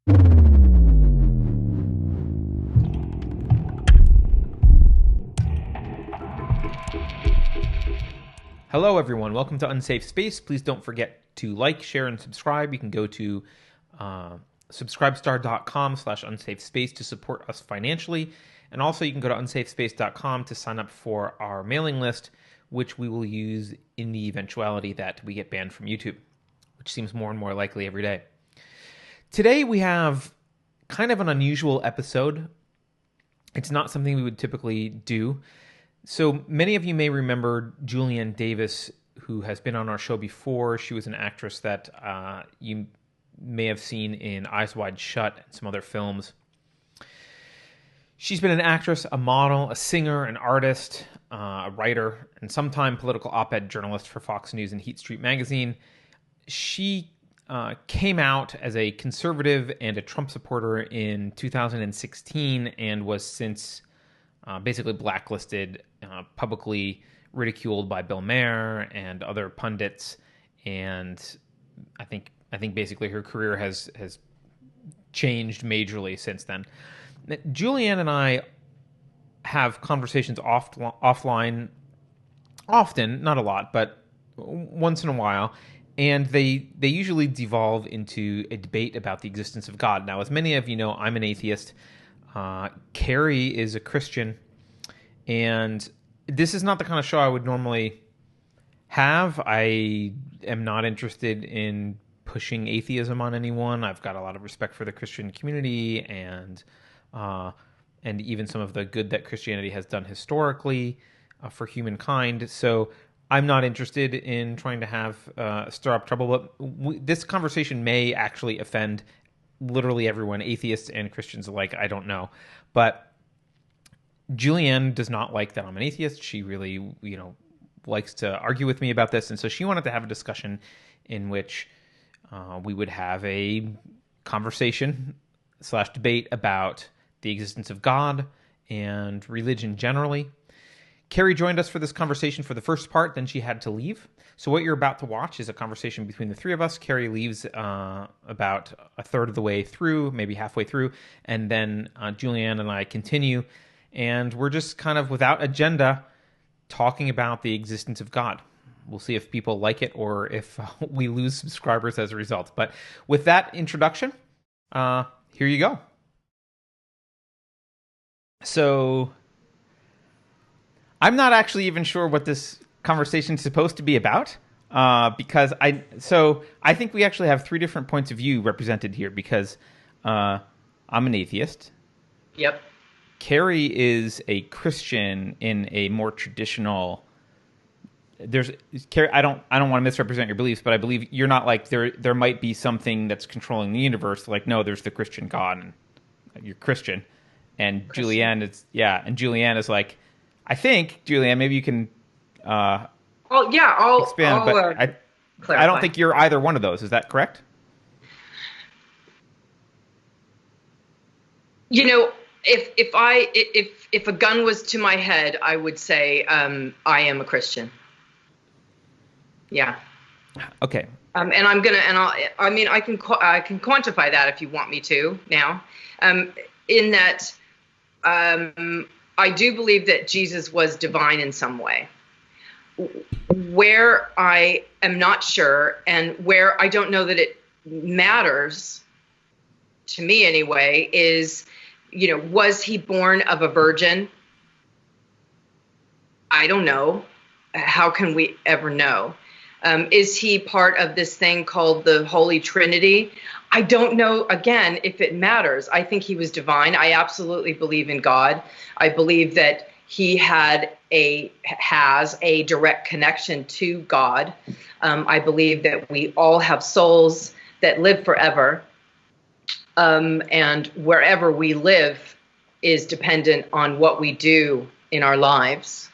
Hello, everyone. Welcome to Unsafe Space. Please don't forget to like, share, and subscribe. You can go to subscribestar.com/unsafespace to support us financially. And also, you can go to unsafespace.com to sign up for our mailing list, which we will use in the eventuality that we get banned from YouTube, which seems more and more likely every day. Today, we have kind of an unusual episode. It's not something we would typically do. So many of you may remember Julienne Davis, who has been on our show before. She was an actress that you may have seen in Eyes Wide Shut and some other films. She's been an actress, a model, a singer, an artist, a writer, and sometime political op-ed journalist for Fox News and Heat Street Magazine. She came out as a conservative and a Trump supporter in 2016 and was since basically blacklisted, publicly ridiculed by Bill Maher and other pundits, and I think basically her career has changed majorly since then. Julianne and I have conversations offline, often, not a lot, but once in a while, and they usually devolve into a debate about the existence of God. Now, as many of you know, I'm an atheist. Keri is a Christian, and this is not the kind of show I would normally have. I am not interested in pushing atheism on anyone. I've got a lot of respect for the Christian community and even some of the good that Christianity has done historically for humankind. So I'm not interested in trying to have stir up trouble, but this conversation may actually offend literally everyone, atheists and Christians alike. I don't know. But Julianne does not like that I'm an atheist. She really, likes to argue with me about this. And so she wanted to have a discussion in which we would have a conversation / debate about the existence of God and religion generally. Keri joined us for this conversation for the first part, then she had to leave. So what you're about to watch is a conversation between the three of us. Keri leaves about a third of the way through, maybe halfway through, and then Julianne and I continue, and we're just kind of without agenda talking about the existence of God. We'll see if people like it or if we lose subscribers as a result. But with that introduction, here you go. So I'm not actually even sure what this conversation is supposed to be about, because I think we actually have three different points of view represented here, because I'm an atheist. Yep. Keri is a Christian in a more traditional. Keri, I don't want to misrepresent your beliefs, but I believe you're not like there might be something that's controlling the universe. Like, no, there's the Christian God, and you're Christian. And Julianne is like, I think, Julianne, maybe you can I'll expand, but I don't think you're either one of those. Is that correct? If a gun was to my head, I would say I am a Christian. Yeah. Okay. I can quantify that if you want me to now. In that I do believe that Jesus was divine in some way. Where I am not sure, and where I don't know that it matters, to me anyway, is, was he born of a virgin? I don't know. How can we ever know? Is he part of this thing called the Holy Trinity? I don't know, again, if it matters. I think he was divine. I absolutely believe in God. I believe that he has a direct connection to God. I believe that we all have souls that live forever. And wherever we live is dependent on what we do in our lives.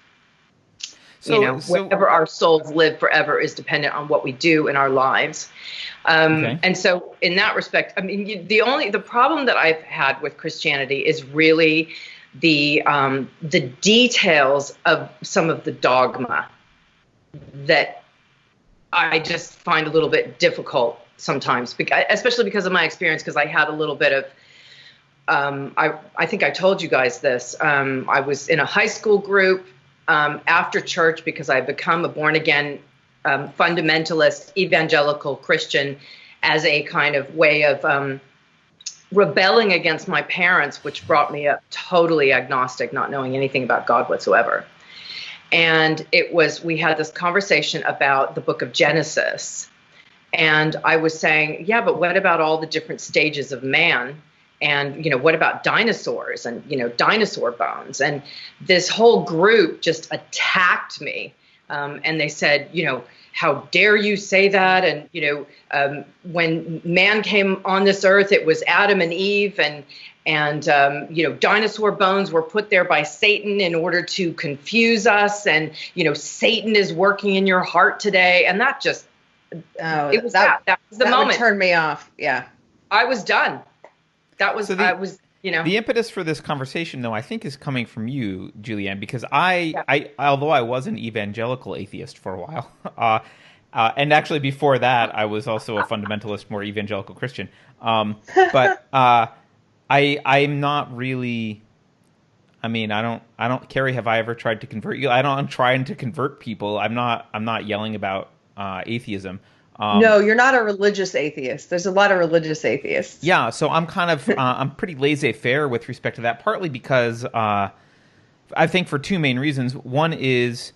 Wherever our souls live forever is dependent on what we do in our lives. And so in that respect, I mean, the problem that I've had with Christianity is really the details of some of the dogma that I just find a little bit difficult sometimes, especially because of my experience, because I had a little bit of, I think I told you guys this. I was in a high school group after church because I had become a born again fundamentalist evangelical Christian as a kind of way of rebelling against my parents, which brought me up totally agnostic, not knowing anything about God whatsoever. And we had this conversation about the book of Genesis. And I was saying, yeah, but what about all the different stages of man? And, what about dinosaurs and, dinosaur bones? And this whole group just attacked me. And they said, how dare you say that? And, when man came on this earth, it was Adam and Eve, and dinosaur bones were put there by Satan in order to confuse us. And, Satan is working in your heart today. And that just, it was that was the moment. That turned me off. Yeah. I was done. That was, The impetus for this conversation, though, I think is coming from you, Julienne, because although I was an evangelical atheist for a while, and actually before that, I was also a fundamentalist, more evangelical Christian. But I'm not really. I mean, I don't. Keri, have I ever tried to convert you? I'm trying to convert people. I'm not yelling about atheism. No, you're not a religious atheist. There's a lot of religious atheists. Yeah, so I'm kind of I'm pretty laissez-faire with respect to that, partly because I think for two main reasons. One is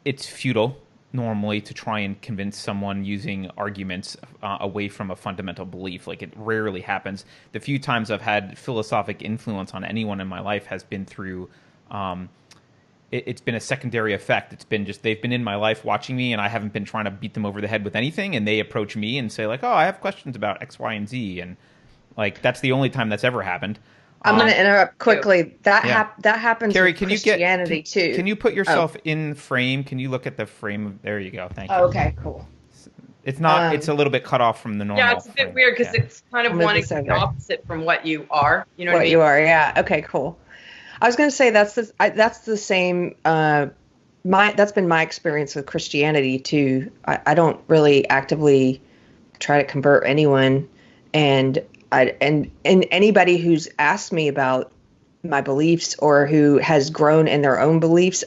it's futile normally to try and convince someone using arguments away from a fundamental belief. Like, it rarely happens. The few times I've had philosophic influence on anyone in my life has been through it's been a secondary effect. It's been just they've been in my life watching me, and I haven't been trying to beat them over the head with anything, and they approach me and say, like, oh, I have questions about X, Y, and Z, and like that's the only time that's ever happened. I'm going to interrupt quickly. That happens Keri, with Christianity too. Can you put yourself in frame? Can you look at the frame? There you go. Thank you. Okay, cool. It's not. It's a little bit cut off from the normal. Yeah, it's a bit weird because it's kind of wanting the opposite from what you are. You know what I mean? You are. Yeah. Okay. Cool. I was going to say that's the same. That's been my experience with Christianity too. I don't really actively try to convert anyone, and anybody who's asked me about my beliefs or who has grown in their own beliefs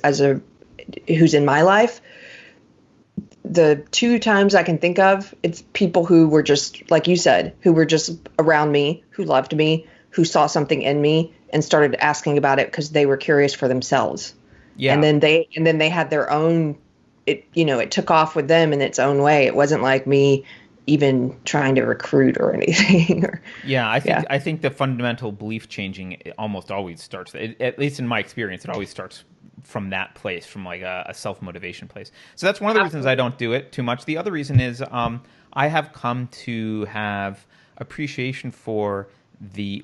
who's in my life. The two times I can think of, it's people who were just, like you said, who were just around me, who loved me, who saw something in me and started asking about it because they were curious for themselves. Yeah. And then they had their own, it took off with them in its own way. It wasn't like me even trying to recruit or anything. I think the fundamental belief changing almost always starts, at least in my experience, it always starts from that place, from like a self-motivation place. So that's one of the reasons I don't do it too much. The other reason is I have come to have appreciation for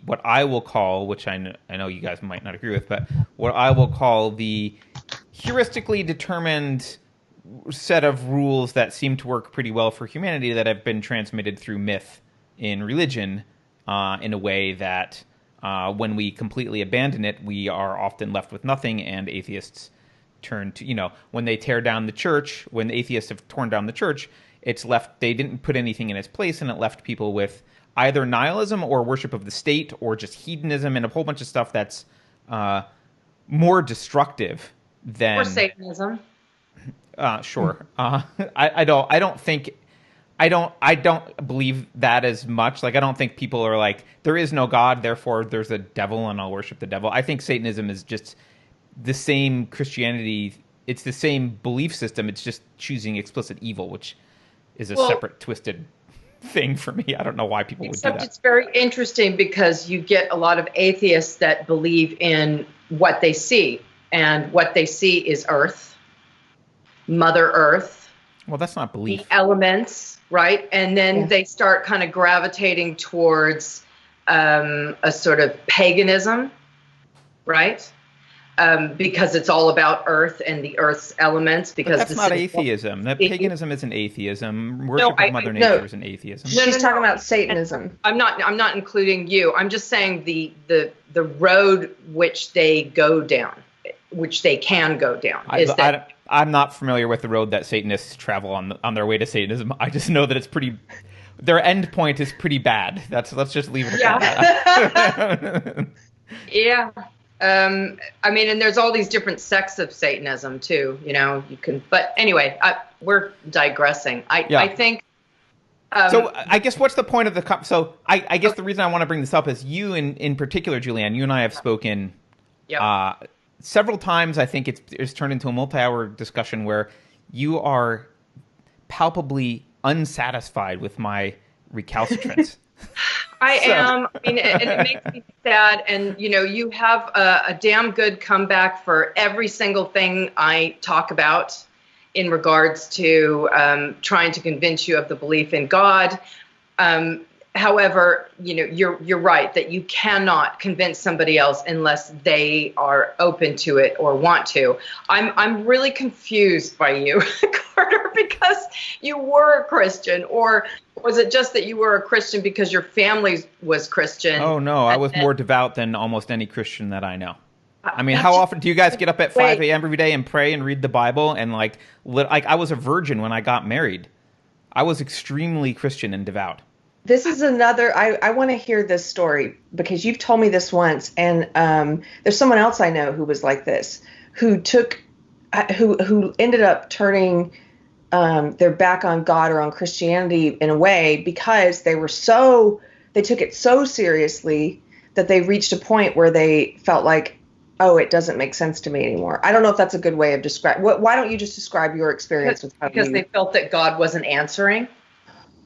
what I will call, which I know you guys might not agree with, but what I will call the heuristically determined set of rules that seem to work pretty well for humanity that have been transmitted through myth in religion in a way that when we completely abandon it, we are often left with nothing, and atheists turn to, when they tear down the church, when atheists have torn down the church, it's left, they didn't put anything in its place, and it left people with either nihilism or worship of the state or just hedonism and a whole bunch of stuff that's more destructive than... Or Satanism. Sure. I don't believe that as much. Like, I don't think people are like, there is no God, therefore there's a devil and I'll worship the devil. I think Satanism is just the same Christianity. It's the same belief system. It's just choosing explicit evil, which is a separate, twisted thing for me. I don't know why people would do that. Except it's very interesting because you get a lot of atheists that believe in what they see, and what they see is Earth, Mother Earth. Well, that's not belief. The elements, right? And then they start kind of gravitating towards a sort of paganism, right? Because it's all about Earth and the Earth's elements. Because but that's not atheism. Paganism isn't atheism. Worship of Mother Nature isn't atheism. She's talking about Satanism. I'm not including you. I'm just saying the road which they go down, which they can go down. I'm not familiar with the road that Satanists travel on their way to Satanism. I just know that it's pretty. Their end point is pretty bad. Let's just leave it at that. Yeah. I mean, and there's all these different sects of Satanism too. But anyway, we're digressing. I think. So I guess what's the point of the? So I guess the reason I want to bring this up is you in particular, Julianne. You and I have spoken. Several times. I think it's turned into a multi-hour discussion where you are palpably unsatisfied with my recalcitrance. I am. I mean, and it makes me sad. And, you have a damn good comeback for every single thing I talk about in regards to trying to convince you of the belief in God. However, you're right that you cannot convince somebody else unless they are open to it or want to. I'm really confused by you, Carter, because you were a Christian, or was it just that you were a Christian because your family was Christian? Oh no, I was more devout than almost any Christian that I know. I mean, how often do you guys get up at 5 a.m. every day and pray and read the Bible? And like I was a virgin when I got married. I was extremely Christian and devout. This is another, I want to hear this story because you've told me this once, and there's someone else I know who was like this, who ended up turning their back on God or on Christianity in a way because they took it so seriously that they reached a point where they felt like, oh, it doesn't make sense to me anymore. I don't know if that's a good way of describing. Why don't you just describe your experience with how because they felt that God wasn't answering?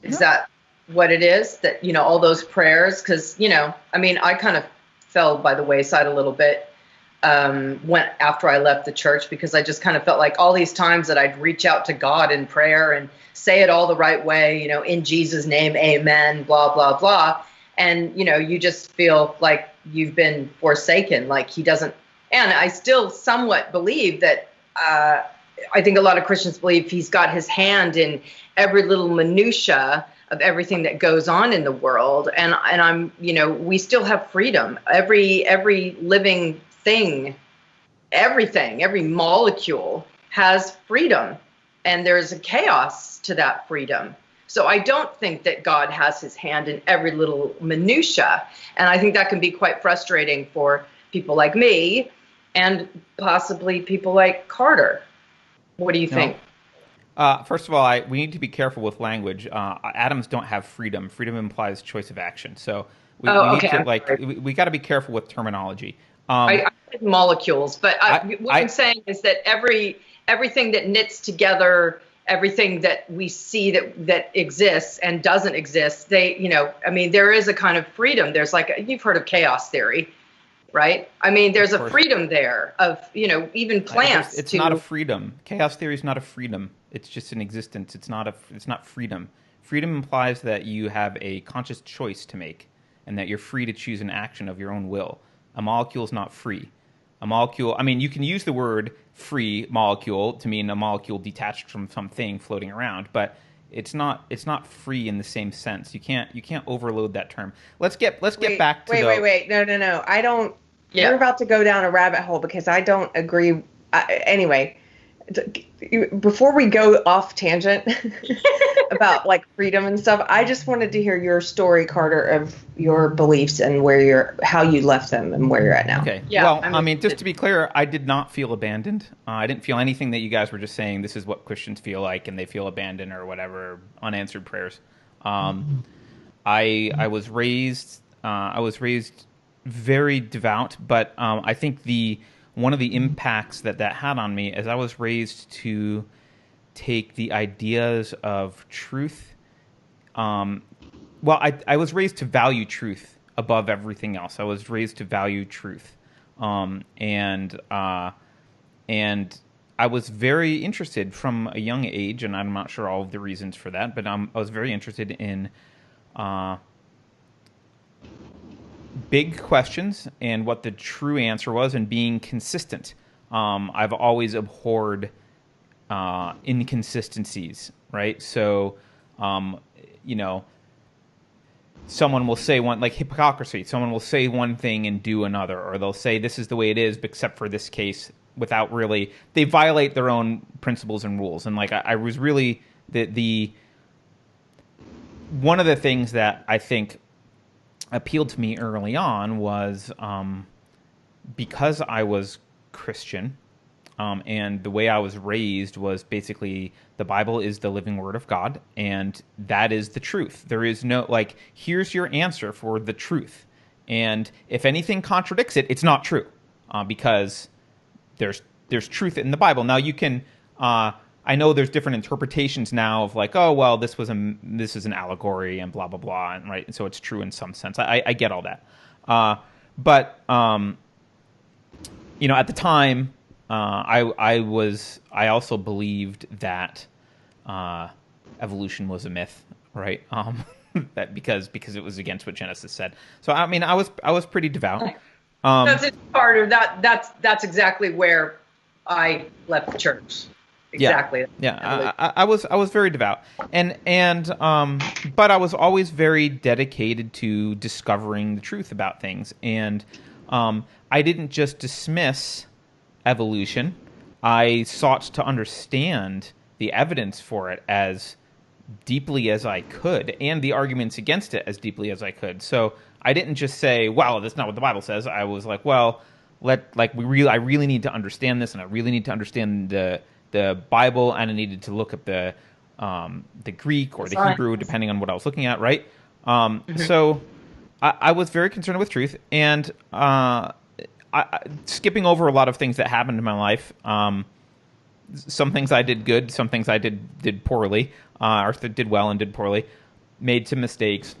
Is that what it is, that all those prayers? Because I mean, I kind of fell by the wayside a little bit after I left the church, because I just kind of felt like all these times that I'd reach out to God in prayer and say it all the right way, in Jesus' name, amen, blah blah blah, and you just feel like you've been forsaken, like he doesn't. And I still somewhat believe that I think a lot of Christians believe he's got his hand in every little minutia of everything that goes on in the world. And I'm, we still have freedom. Every living thing, everything, every molecule has freedom. And there's a chaos to that freedom. So I don't think that God has his hand in every little minutia. And I think that can be quite frustrating for people like me and possibly people like Carter. What do you think? First of all, we need to be careful with language. Atoms don't have freedom. Freedom implies choice of action. So we need to we got to be careful with terminology. I said molecules, but what I'm saying is that everything that knits together everything that we see that exists and doesn't exist, there is a kind of freedom. There's you've heard of chaos theory, right? I mean, there's a freedom there of, even plants. It's not a freedom. Chaos theory is not a freedom. It's just an existence. It's not freedom. Freedom implies that you have a conscious choice to make and that you're free to choose an action of your own will. A molecule is not free. A molecule, you can use the word free molecule to mean a molecule detached from something floating around, but it's not free in the same sense. You can't overload that term. Let's get back to wait. No. I don't. Yeah. You're about to go down a rabbit hole because I don't agree. Anyway, before we go off tangent about freedom and stuff, I just wanted to hear your story, Carter, of your beliefs and how you left them and where you're at now. Okay. Yeah, well, just to be clear, I did not feel abandoned. I didn't feel anything that you guys were just saying. This is what Christians feel like, and they feel abandoned or whatever, unanswered prayers. I was raised very devout, but I think one of the impacts that had on me is I was raised to take the ideas of truth. I was raised to value truth above everything else. I was raised to value truth, and I was very interested from a young age, and I'm not sure all of the reasons for that, but I was very interested in big questions and what the true answer was, and being consistent. I've always abhorred inconsistencies, right? So, someone will say hypocrisy. Someone will say one thing and do another, or they'll say this is the way it is, except for this case, without really, they violate their own principles and rules. And like I was really the one of the things that I think appealed to me early on was because I was Christian, and the way I was raised was basically the Bible is the living word of God, and that is the truth. There is no, like, here's your answer for the truth. And if anything contradicts it, it's not true, because there's truth in the Bible. Now you can, I know there's different interpretations now of like, oh, well, this is an allegory and blah, blah, blah. And right. And so it's true in some sense. I get all that. But at the time, I also believed that evolution was a myth, right? That because it was against what Genesis said. So I mean, I was pretty devout. That's part of that. That's exactly where I left the church. Exactly. Yeah. I was very devout, and but I was always very dedicated to discovering the truth about things, and I didn't just dismiss evolution. I sought to understand the evidence for it as deeply as I could, and the arguments against it as deeply as I could. So I didn't just say, "Well, that's not what the Bible says." I was like, "Well, I really need to understand this, and I really need to understand the Bible, and I needed to look at the Greek or the Hebrew, depending on what I was looking at." Right. So I was very concerned with truth, and skipping over a lot of things that happened in my life. Some things I did good, some things I did poorly, or did well and did poorly, made some mistakes.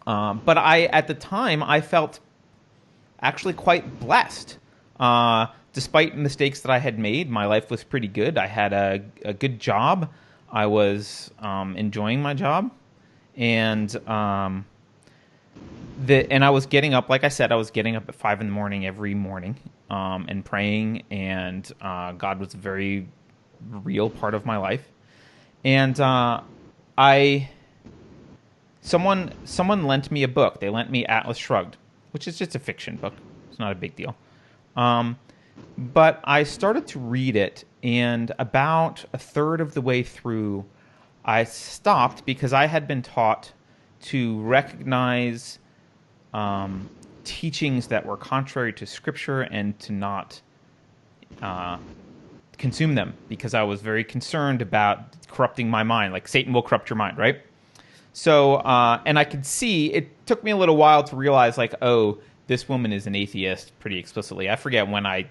But at the time, I felt actually quite blessed. Despite mistakes that I had made, my life was pretty good. I had a good job. I was enjoying my job, and I was getting up. Like I said, I was getting up at 5 a.m. every morning, and praying. And God was a very real part of my life. And someone lent me a book. They lent me Atlas Shrugged, which is just a fiction book. It's not a big deal. But I started to read it, and about a third of the way through, I stopped because I had been taught to recognize teachings that were contrary to Scripture and to not consume them, because I was very concerned about corrupting my mind. Like, Satan will corrupt your mind, right? So, and I could see, it took me a little while to realize, like, oh, this woman is an atheist pretty explicitly. I forget when I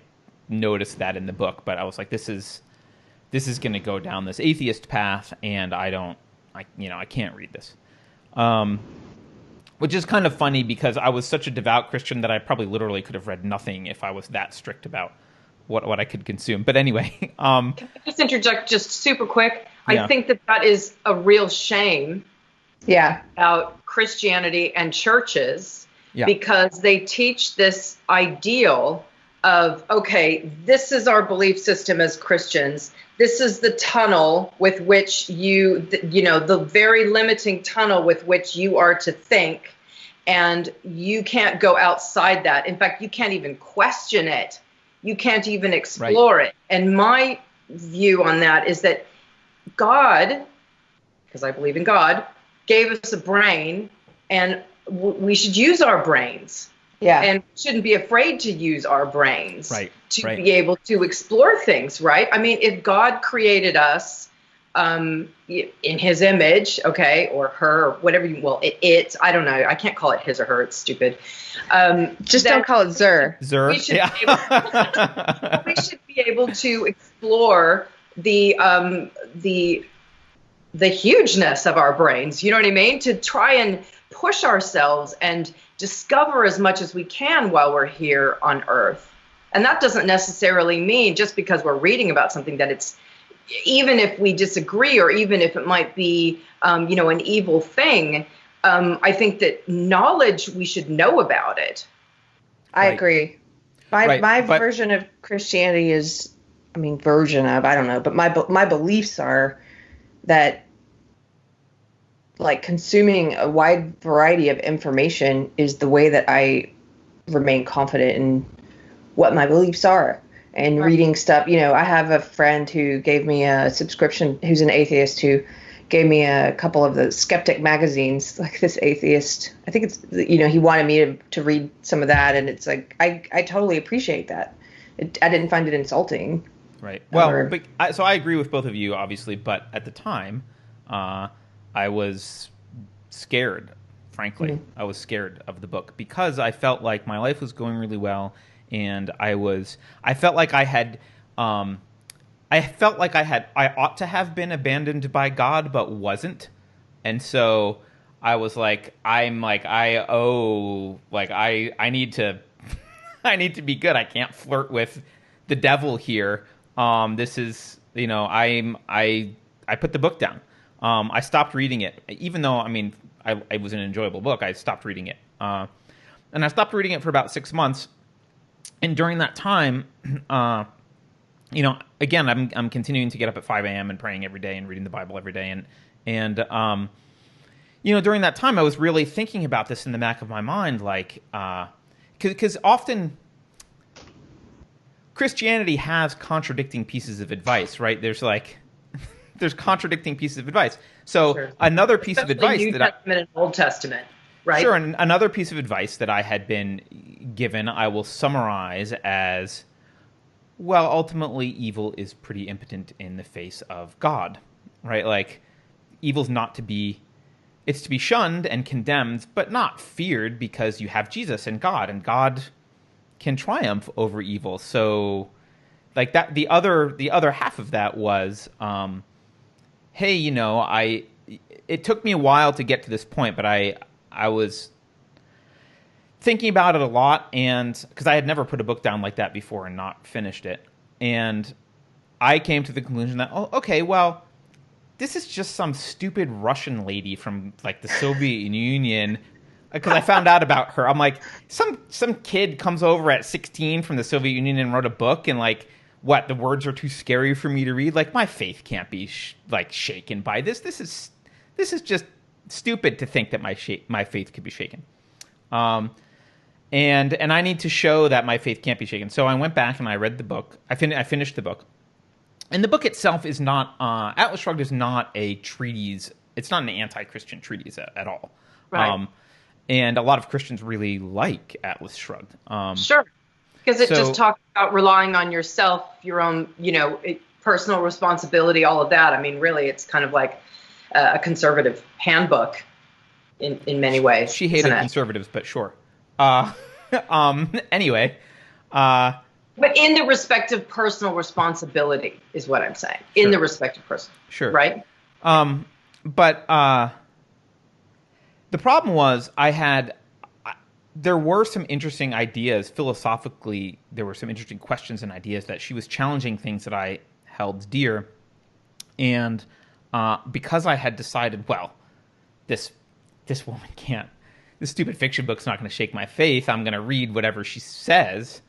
noticed that in the book, but I was like, this is going to go down this atheist path, and I can't read this. Which is kind of funny, because I was such a devout Christian that I probably literally could have read nothing if I was that strict about what I could consume. But anyway. Can I just interject just super quick? Yeah. I think that is a real shame about Christianity and churches, because they teach this ideal of, okay, this is our belief system as Christians. This is the tunnel with which the very limiting tunnel with which you are to think, and you can't go outside that. In fact, you can't even question it. You can't even explore it. And my view on that is that God, because I believe in God, gave us a brain, and we should use our brains. Yeah. And shouldn't be afraid to use our brains to be able to explore things, right? I mean, if God created us in his image, okay, or her, or whatever I don't know. I can't call it his or her. It's stupid. Just don't call it Zer. We should, we should be able to explore the hugeness of our brains. You know what I mean? To try and push ourselves and discover as much as we can while we're here on Earth. And that doesn't necessarily mean just because we're reading about something that it's, even if we disagree, or even if it might be, an evil thing, I think that knowledge, we should know about it. I agree. My version of Christianity is, I don't know, but my beliefs are that, like, consuming a wide variety of information is the way that I remain confident in what my beliefs are. and reading stuff. I have a friend who gave me a subscription, who's an atheist, who gave me a couple of the Skeptic magazines, like this Atheist. I think it's, he wanted me to read some of that, and it's like, I totally appreciate that. I didn't find it insulting. Right. Well, so I agree with both of you, obviously, but at the time, I was scared, frankly. Mm-hmm. I was scared of the book because I felt like my life was going really well, and I felt like I ought to have been abandoned by God, but wasn't. And so I was like, I need to, I need to be good. I can't flirt with the devil here. This is, I put the book down. I stopped reading it, even though, it was an enjoyable book. I stopped reading it. And I stopped reading it for about 6 months. And during that time, again, I'm continuing to get up at 5 a.m. and praying every day and reading the Bible every day. And during that time, I was really thinking about this in the back of my mind, like, because often Christianity has contradicting pieces of advice, right? There's contradicting pieces of advice. So sure. Another piece of advice New Testament and Old Testament, right? Sure, and another piece of advice that I had been given, I will summarize as, well, ultimately, evil is pretty impotent in the face of God, right? Like, evil's not to be, it's to be shunned and condemned, but not feared, because you have Jesus and God can triumph over evil. So, like that, the other half of that was, hey, it took me a while to get to this point, but I was thinking about it a lot, and because I had never put a book down like that before and not finished it, and I came to the conclusion that, oh, okay, well, this is just some stupid Russian lady from like the Soviet Union. Because I found out about her, I'm like, some kid comes over at 16 from the Soviet Union and wrote a book, and like, what, the words are too scary for me to read? Like, my faith can't be shaken by this. This is just stupid to think that my faith could be shaken. And I need to show that my faith can't be shaken. So I went back and I read the book. I finished the book. And the book itself is not, Atlas Shrugged is not a treatise. It's not an anti-Christian treatise at all. Right. And a lot of Christians really like Atlas Shrugged. Sure. Because it just talks about relying on yourself, your own, personal responsibility, all of that. Really, it's kind of like a conservative handbook in many ways. She hated conservatives, but sure. Anyway. But in the respect of personal responsibility is what I'm saying. Sure. In the respect of personal. Sure. Right? But the problem was there were some interesting ideas philosophically. There were some interesting questions and ideas that she was challenging things that I held dear. And because I had decided, well, this woman can't, this stupid fiction book's not going to shake my faith. I'm going to read whatever she says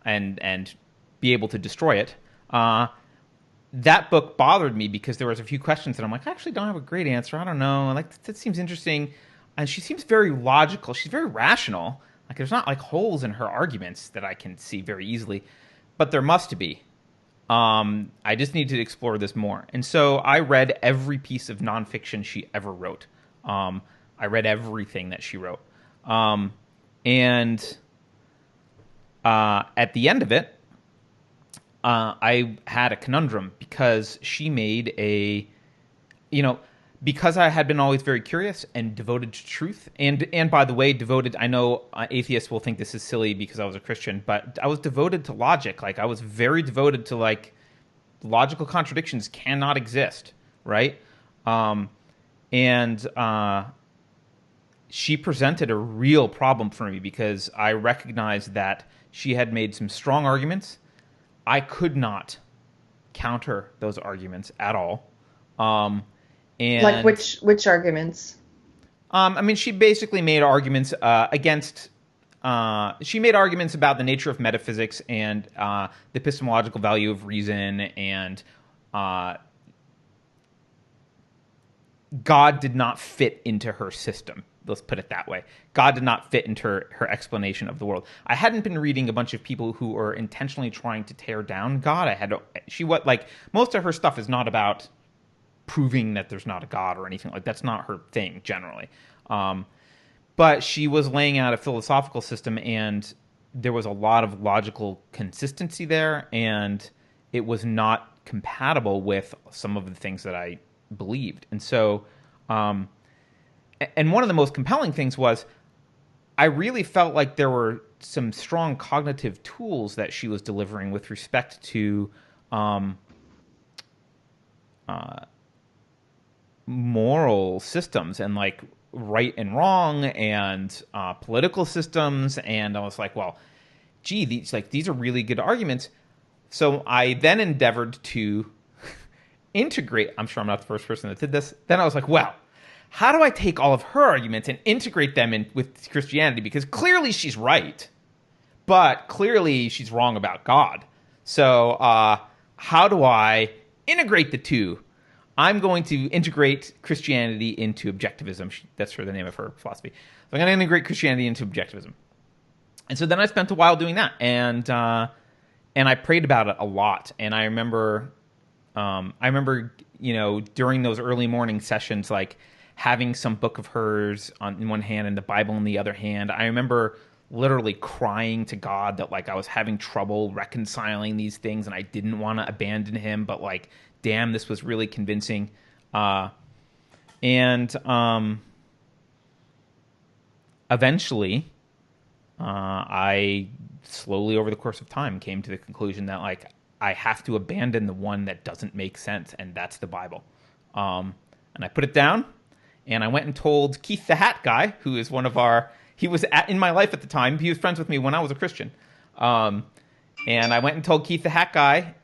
and be able to destroy it. That book bothered me because there was a few questions that I'm like, I actually don't have a great answer. I don't know. Like, that seems interesting. And she seems very logical. She's very rational. Like, there's not like holes in her arguments that I can see very easily, but there must be. I just need to explore this more. And so I read every piece of nonfiction she ever wrote. I read everything that she wrote. And at the end of it, I had a conundrum because she made because I had been always very curious and devoted to truth. And by the way, devoted, I know atheists will think this is silly because I was a Christian, but I was devoted to logic. Like, I was very devoted to, like, logical contradictions cannot exist, right? She presented a real problem for me because I recognized that she had made some strong arguments. I could not counter those arguments at all. And like which arguments? She basically made arguments against. She made arguments about the nature of metaphysics and the epistemological value of reason, and God did not fit into her system. Let's put it that way. God did not fit into her explanation of the world. I hadn't been reading a bunch of people who were intentionally trying to tear down God. Most of her stuff is not about proving that there's not a God or anything like that's not her thing generally. But she was laying out a philosophical system, and there was a lot of logical consistency there, and it was not compatible with some of the things that I believed. And so, and one of the most compelling things was I really felt like there were some strong cognitive tools that she was delivering with respect to moral systems and like right and wrong and political systems. And I was like, well, gee, these are really good arguments. So I then endeavored to integrate. I'm sure I'm not the first person that did this. Then I was like, well, how do I take all of her arguments and integrate them in with Christianity? Because clearly she's right, but clearly she's wrong about God. So how do I integrate the two? I'm going to integrate Christianity into objectivism. That's the name of her philosophy. So I'm going to integrate Christianity into objectivism. And so then I spent a while doing that, and I prayed about it a lot. And I remember, during those early morning sessions, like having some book of hers in one hand and the Bible in the other hand. I remember literally crying to God that like I was having trouble reconciling these things, and I didn't want to abandon him, but like, damn, this was really convincing. Eventually, I slowly over the course of time came to the conclusion that like I have to abandon the one that doesn't make sense, and that's the Bible. And I put it down, and I went and told Keith the Hat Guy, who is he was in my life at the time. He was friends with me when I was a Christian. And I went and told Keith the Hat Guy,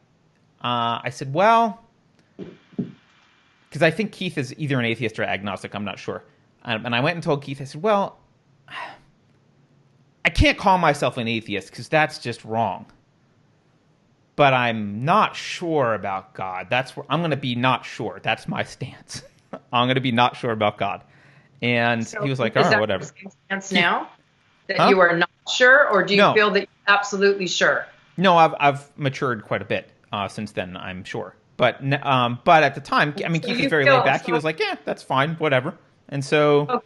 I said, well, because I think Keith is either an atheist or agnostic, I'm not sure. And I went and told Keith, I said, well, I can't call myself an atheist because that's just wrong. But I'm not sure about God. That's where I'm going to be not sure. That's my stance. I'm going to be not sure about God. And so he was like, all right, whatever. Is that your stance now? That you are not sure? Or do you feel that you're absolutely sure? No, I've matured quite a bit since then, I'm sure. But at the time, I mean, Keith was very laid back. He was like, yeah, that's fine, whatever. And so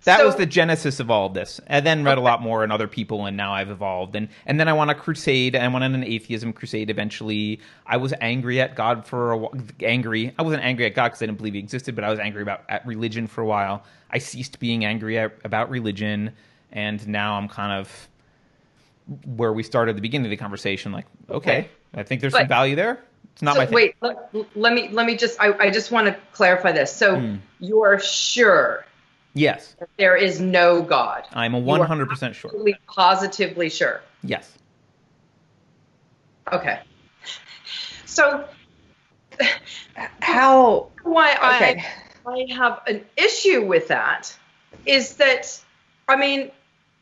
that was the genesis of all of this. I then read a lot more and other people, and now I've evolved. And then I went on a crusade. I went on an atheism crusade eventually. I was angry at God I wasn't angry at God because I didn't believe he existed, but I was angry at religion for a while. I ceased being angry about religion, and now I'm kind of where we started at the beginning of the conversation, like, okay. I think there's some value there. It's not my thing. Wait, let me just, I just want to clarify this. So you're sure? Yes. That there is no God? I'm 100% sure. Positively sure? Yes. Okay. So why I have an issue with that is that, I mean,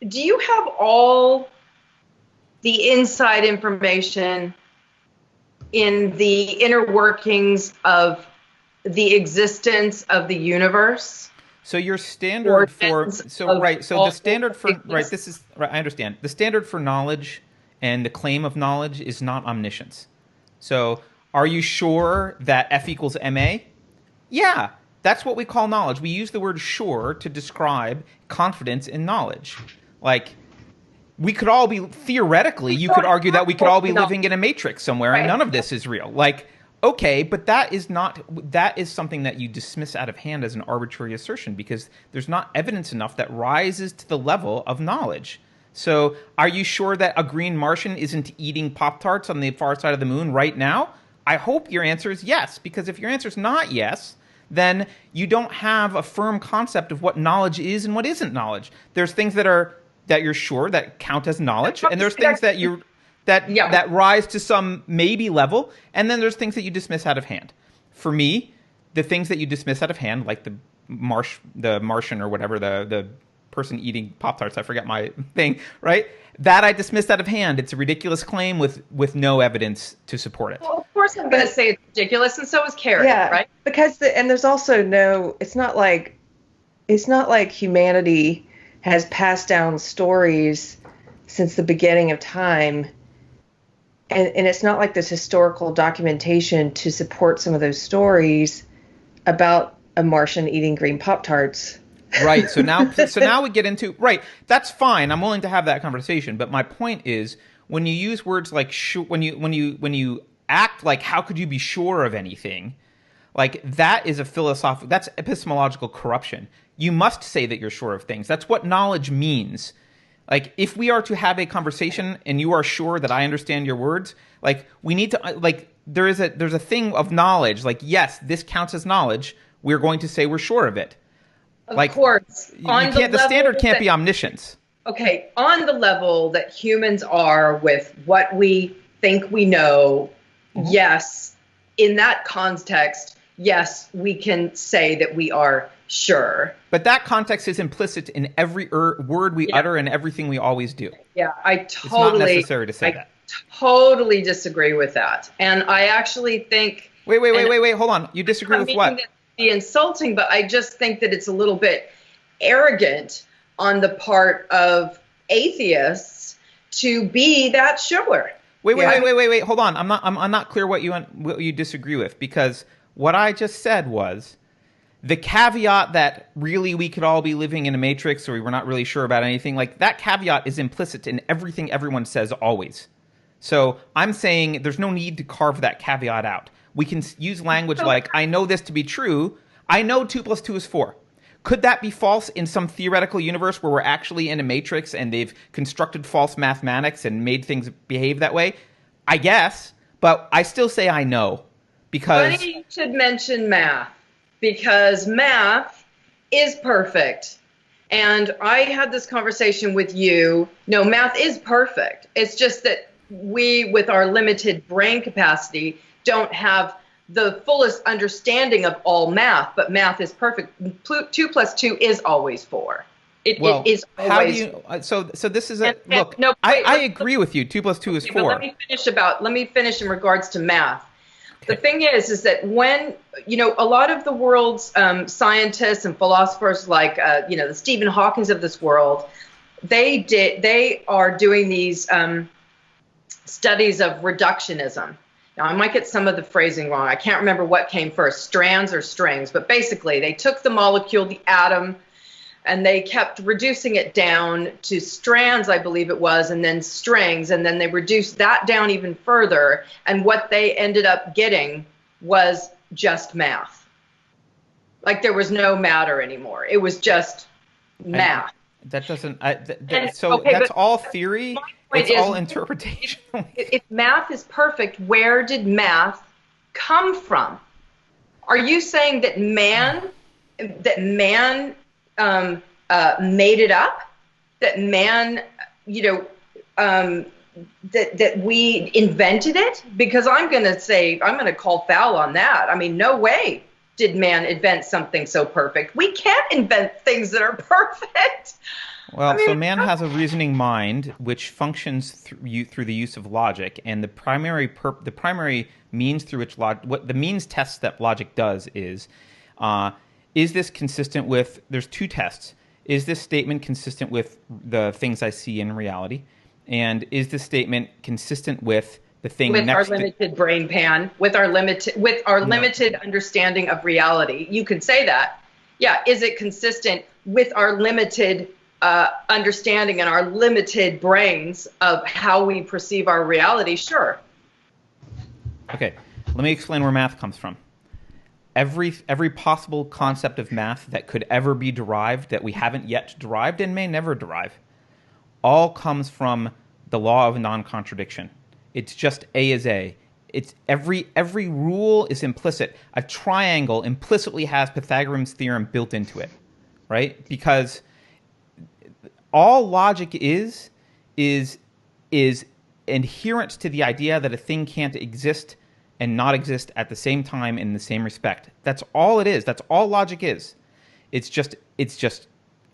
do you have all the inside information in the inner workings of the existence of the universe? So your standard the standard for I understand. The standard for knowledge and the claim of knowledge is not omniscience. So are you sure that F equals MA? Yeah, that's what we call knowledge. We use the word sure to describe confidence in knowledge. Like, we could all be, theoretically, you could argue that we could all be living in a matrix somewhere and none of this is real. Like, okay, but that is something that you dismiss out of hand as an arbitrary assertion because there's not evidence enough that rises to the level of knowledge. So are you sure that a green Martian isn't eating Pop-Tarts on the far side of the moon right now? I hope your answer is yes, because if your answer is not yes, then you don't have a firm concept of what knowledge is and what isn't knowledge. There's things that you're sure that count as knowledge, and there's things that rise to some maybe level, and then there's things that you dismiss out of hand. For me, the things that you dismiss out of hand, like the Martian or whatever, the person eating Pop-Tarts, I forget my thing, right? That I dismissed out of hand. It's a ridiculous claim with no evidence to support it. Well, of course I'm going to say it's ridiculous, and so is Keri, right? Because and there's also it's not like it's not like humanity has passed down stories since the beginning of time. And it's not like this historical documentation to support some of those stories about a Martian eating green Pop-Tarts. Right. So now we get into, right. That's fine. I'm willing to have that conversation. But my point is, when you use words like when you act like how could you be sure of anything, like that is that's epistemological corruption. You must say that you're sure of things. That's what knowledge means. Like, if we are to have a conversation and you are sure that I understand your words, like, we need to, like, there's a thing of knowledge. Like, yes, this counts as knowledge. We're going to say we're sure of it. Of course. The standard can't be omniscience. Okay, on the level that humans are with what we think we know, yes, in that context, yes, we can say that we are sure. But that context is implicit in every word we utter and everything we always do. Yeah, it's not necessary to say that. Totally disagree with that. And I actually think... Wait, hold on. You disagree with what? Be insulting, but I just think that it's a little bit arrogant on the part of atheists to be that sure. Wait. Hold on. I'm not clear what you disagree with, because what I just said was the caveat that really we could all be living in a matrix or we're not really sure about anything. Like, that caveat is implicit in everything everyone says always. So I'm saying there's no need to carve that caveat out. We can use language like, I know this to be true. I know 2 + 2 is 4. Could that be false in some theoretical universe where we're actually in a matrix and they've constructed false mathematics and made things behave that way? I guess, but I still say I know, because... Funny you should mention math, because math is perfect. And I had this conversation with you. No, math is perfect. It's just that we, with our limited brain capacity, don't have the fullest understanding of all math, but math is perfect. 2 + 2 is always 4. It is always. How do you? So this is a look. No, I agree with you. 2 + 2 is 4. Let me finish in regards to math. Okay. The thing is that when a lot of the world's scientists and philosophers, like the Stephen Hawkings of this world, they are doing these studies of reductionism. Now, I might get some of the phrasing wrong. I can't remember what came first, strands or strings. But basically, they took the molecule, the atom, and they kept reducing it down to strands, I believe it was, and then strings. And then they reduced that down even further. And what they ended up getting was just math. Like, there was no matter anymore. It was just math. That doesn't... that's all theory? It's all interpretation. If math is perfect, where did math come from? Are you saying that man made it up? That man, that we invented it? Because I'm going to call foul on that. I mean, no way did man invent something so perfect. We can't invent things that are perfect. Well, so man has a reasoning mind which functions through the use of logic, and the primary means through which what the means test that logic does is this consistent with? There's 2 tests. Is this statement consistent with the things I see in reality, and is this statement consistent with the thing with next our limited brain pan, with our limited understanding of reality? You could say that. Yeah, is it consistent with our limited understanding and our limited brains of how we perceive our reality? Sure. Okay, let me explain where math comes from. Every possible concept of math that could ever be derived, that we haven't yet derived and may never derive, all comes from the law of non-contradiction. It's just A is A. It's every rule is implicit. A triangle implicitly has Pythagorean's theorem built into it, right? Because all logic is adherent to the idea that a thing can't exist and not exist at the same time in the same respect. That's all it is. That's all logic is. It's just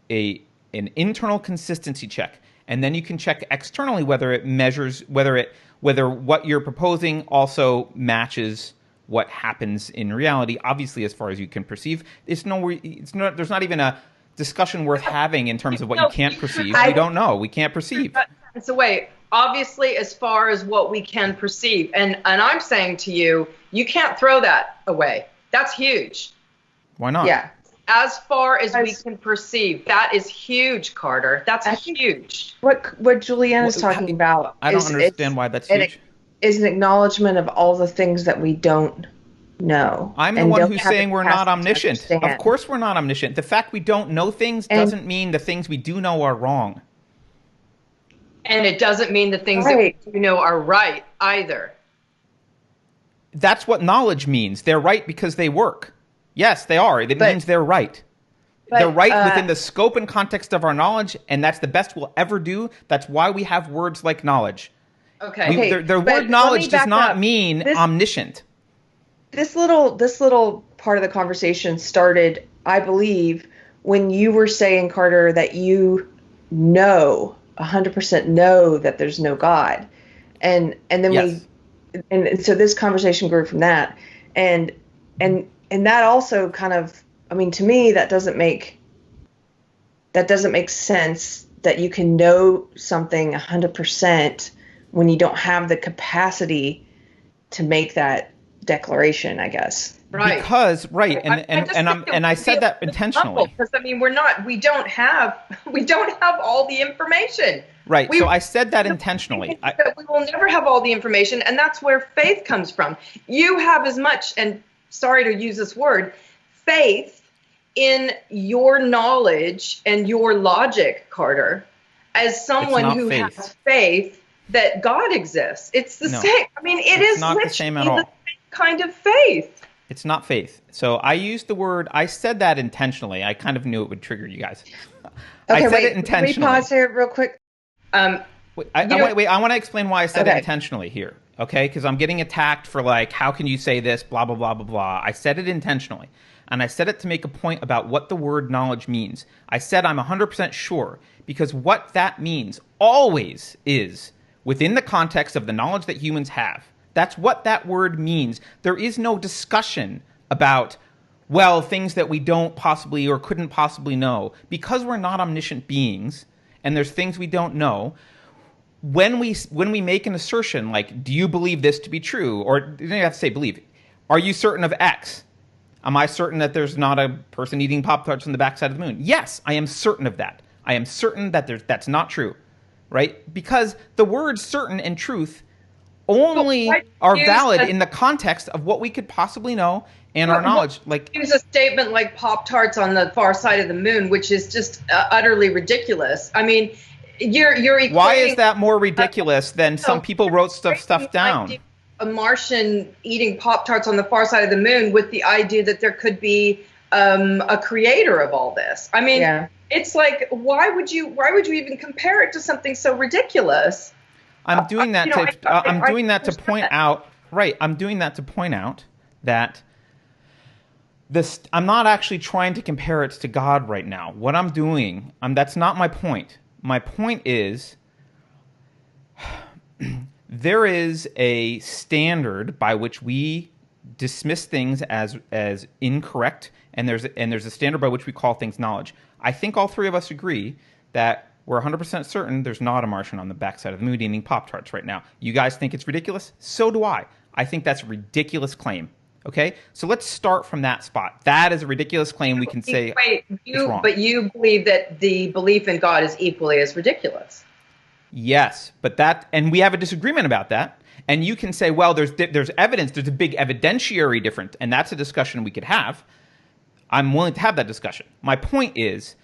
an internal consistency check, and then you can check externally whether it measures whether what you're proposing also matches what happens in reality. Obviously, as far as you can perceive, there's not even discussion worth having in terms of what you can't perceive? We don't know. We can't perceive. It's a way. Obviously, as far as what we can perceive, and I'm saying to you, you can't throw that away. That's huge. Why not? Yeah. As far as we can perceive, that is huge, Carter. That's huge. What Julienne is talking about, I don't understand why that's huge. Is an acknowledgement of all the things that we don't know. I'm the one who's saying we're not omniscient. Of course we're not omniscient. The fact we don't know things doesn't mean the things we do know are wrong. And it doesn't mean the things that we do know are right either. That's what knowledge means. They're right because they work. Yes, they are. It means they're right. They're right within the scope and context of our knowledge, and that's the best we'll ever do. That's why we have words like knowledge. Okay. The word knowledge does not mean omniscient. This little part of the conversation started, I believe, when you were saying, Carter, that you know, 100% know that there's no God. And then and so this conversation grew from that. And that also kind of, I mean, to me, that doesn't make sense that you can know something 100% when you don't have the capacity to make that declaration, I guess. Right. Because and I said that intentionally. Because I mean, we don't have all the information. Right. So I said that intentionally. We will never have all the information, and that's where faith comes from. You have as much, and sorry to use this word, faith in your knowledge and your logic, Carter, as someone who has faith that God exists. It's the same. I mean, it's not the same at all. The same kind of faith. It's not faith. So I used the word, I said that intentionally. I kind of knew it would trigger you guys. Okay, I said it intentionally. Can we pause here real quick? I want to explain why I said it intentionally here, okay? Because I'm getting attacked for like, how can you say this, blah, blah, blah, blah, blah. I said it intentionally. And I said it to make a point about what the word knowledge means. I said I'm 100% sure, because what that means always is within the context of the knowledge that humans have. That's what that word means. There is no discussion about, well, things that we don't possibly or couldn't possibly know. Because we're not omniscient beings, and there's things we don't know, when we make an assertion like, do you believe this to be true? Or you don't have to say believe. Are you certain of X? Am I certain that there's not a person eating Pop-Tarts on the backside of the moon? Yes, I am certain of that. I am certain that that's not true, right? Because the words certain and truth only are valid in the context of what we could possibly know and our knowledge. Like, use a statement like Pop-Tarts on the far side of the moon, which is just utterly ridiculous. I mean, you're equating, why is that more ridiculous than some people wrote stuff down? A Martian eating Pop-Tarts on the far side of the moon with the idea that there could be a creator of all this. I mean, it's like, why would you even compare it to something so ridiculous? I'm doing that to point out that this, I'm not actually trying to compare it to God right now. What I'm doing, that's not my point. My point is there is a standard by which we dismiss things as incorrect, and there's a standard by which we call things knowledge. I think all three of us agree that we're 100% certain there's not a Martian on the backside of the moon eating Pop-Tarts right now. You guys think it's ridiculous? So do I. I think that's a ridiculous claim. Okay? So let's start from that spot. That is a ridiculous claim we can say it's wrong. But you believe that the belief in God is equally as ridiculous. Yes, and we have a disagreement about that. And you can say, well, there's evidence, there's a big evidentiary difference, and that's a discussion we could have. I'm willing to have that discussion. My point is,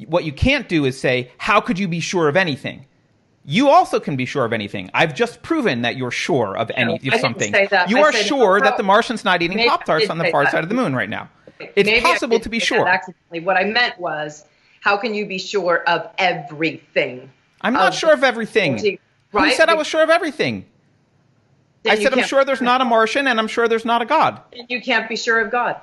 what you can't do is say, how could you be sure of anything? You also can be sure of anything. I've just proven that you're sure of something. You are sure that the Martian's not eating Pop-Tarts on the far side of the moon right now. It's possible to be sure. What I meant was, how can you be sure of everything? I'm not sure of everything. Who said I was sure of everything? I said I'm sure there's not a Martian, and I'm sure there's not a God. And you can't be sure of God.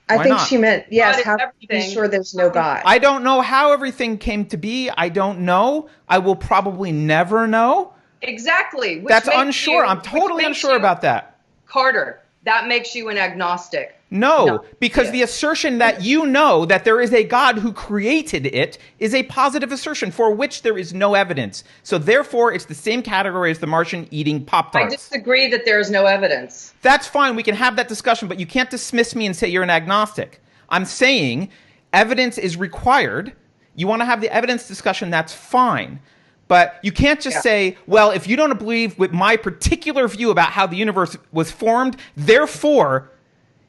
I think she meant, yes, how can you be sure there's no God? I don't know how everything came to be. I don't know. I will probably never know. Exactly. That's unsure. I'm totally unsure about that. Carter, that makes you an agnostic. No, because the assertion that you know that there is a God who created it is a positive assertion for which there is no evidence. So therefore, it's the same category as the Martian eating Pop-Tarts. I disagree that there is no evidence. That's fine. We can have that discussion, but you can't dismiss me and say you're an agnostic. I'm saying evidence is required. You want to have the evidence discussion, that's fine. But you can't just say, well, if you don't believe with my particular view about how the universe was formed, therefore,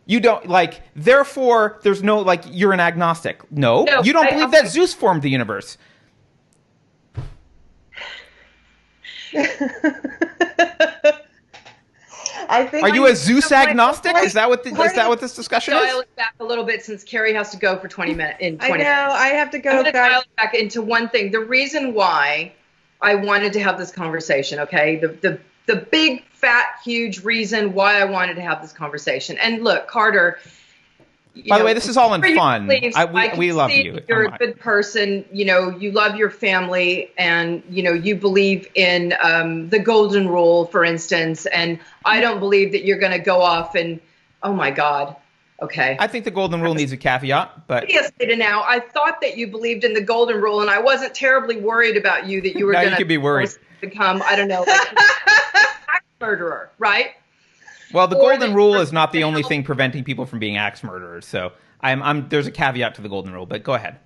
you don't, like, therefore, there's no, like, you're an agnostic. No, you don't believe that Zeus formed the universe. Are you a Zeus agnostic? Is that what this discussion is? Dial it back a little bit since Keri has to go for 20 minutes. I know, I have to go. I'm going to dial it back into one thing. The reason why I wanted to have this conversation, okay? The big, fat, huge reason why I wanted to have this conversation. And look, Carter. By the way, this is all in fun. We love you. You're a good person. You know, you love your family, and you know you believe in the golden rule, for instance. And I don't believe that you're going to go off and, oh my God, okay. I think the golden rule needs a caveat, but yes, now I thought that you believed in the golden rule, and I wasn't terribly worried about you that you were going to be worried. Become, I don't know, like a murderer, right? Well, the golden rule is not the only thing preventing people from being axe murderers. So there's a caveat to the golden rule, but go ahead.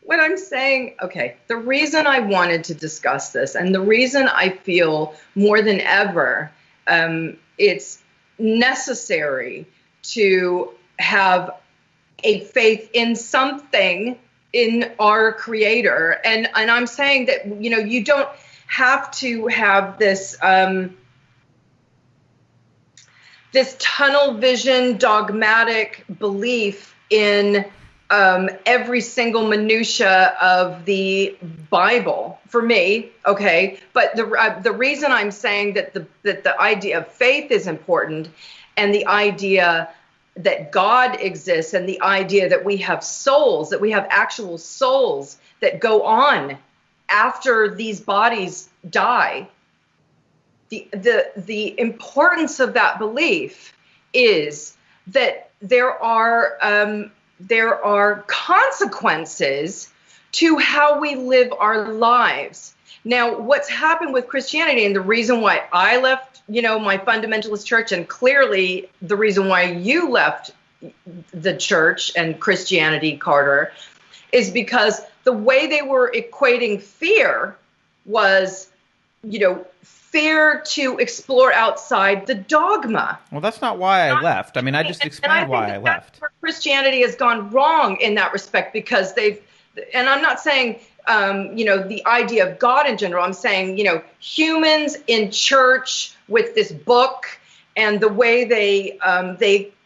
What I'm saying, okay, the reason I wanted to discuss this and the reason I feel more than ever it's necessary to have a faith in something, in our creator. And I'm saying that, you know, you don't have to have this this tunnel vision, dogmatic belief in every single minutia of the Bible for me, okay? But the reason I'm saying that the idea of faith is important, and the idea that God exists, and the idea that we have souls, that we have actual souls that go on after these bodies die. The importance of that belief is that there are consequences to how we live our lives. Now, what's happened with Christianity, and the reason why I left, you know, my fundamentalist church, and clearly the reason why you left the church and Christianity, Carter, is because the way they were equating fear was, you know, fear to explore outside the dogma. Well, that's not why I left. I mean, I just explained why I left. Christianity has gone wrong in that respect, because and I'm not saying, you know, the idea of God in general. I'm saying, you know, humans in church with this book and the way they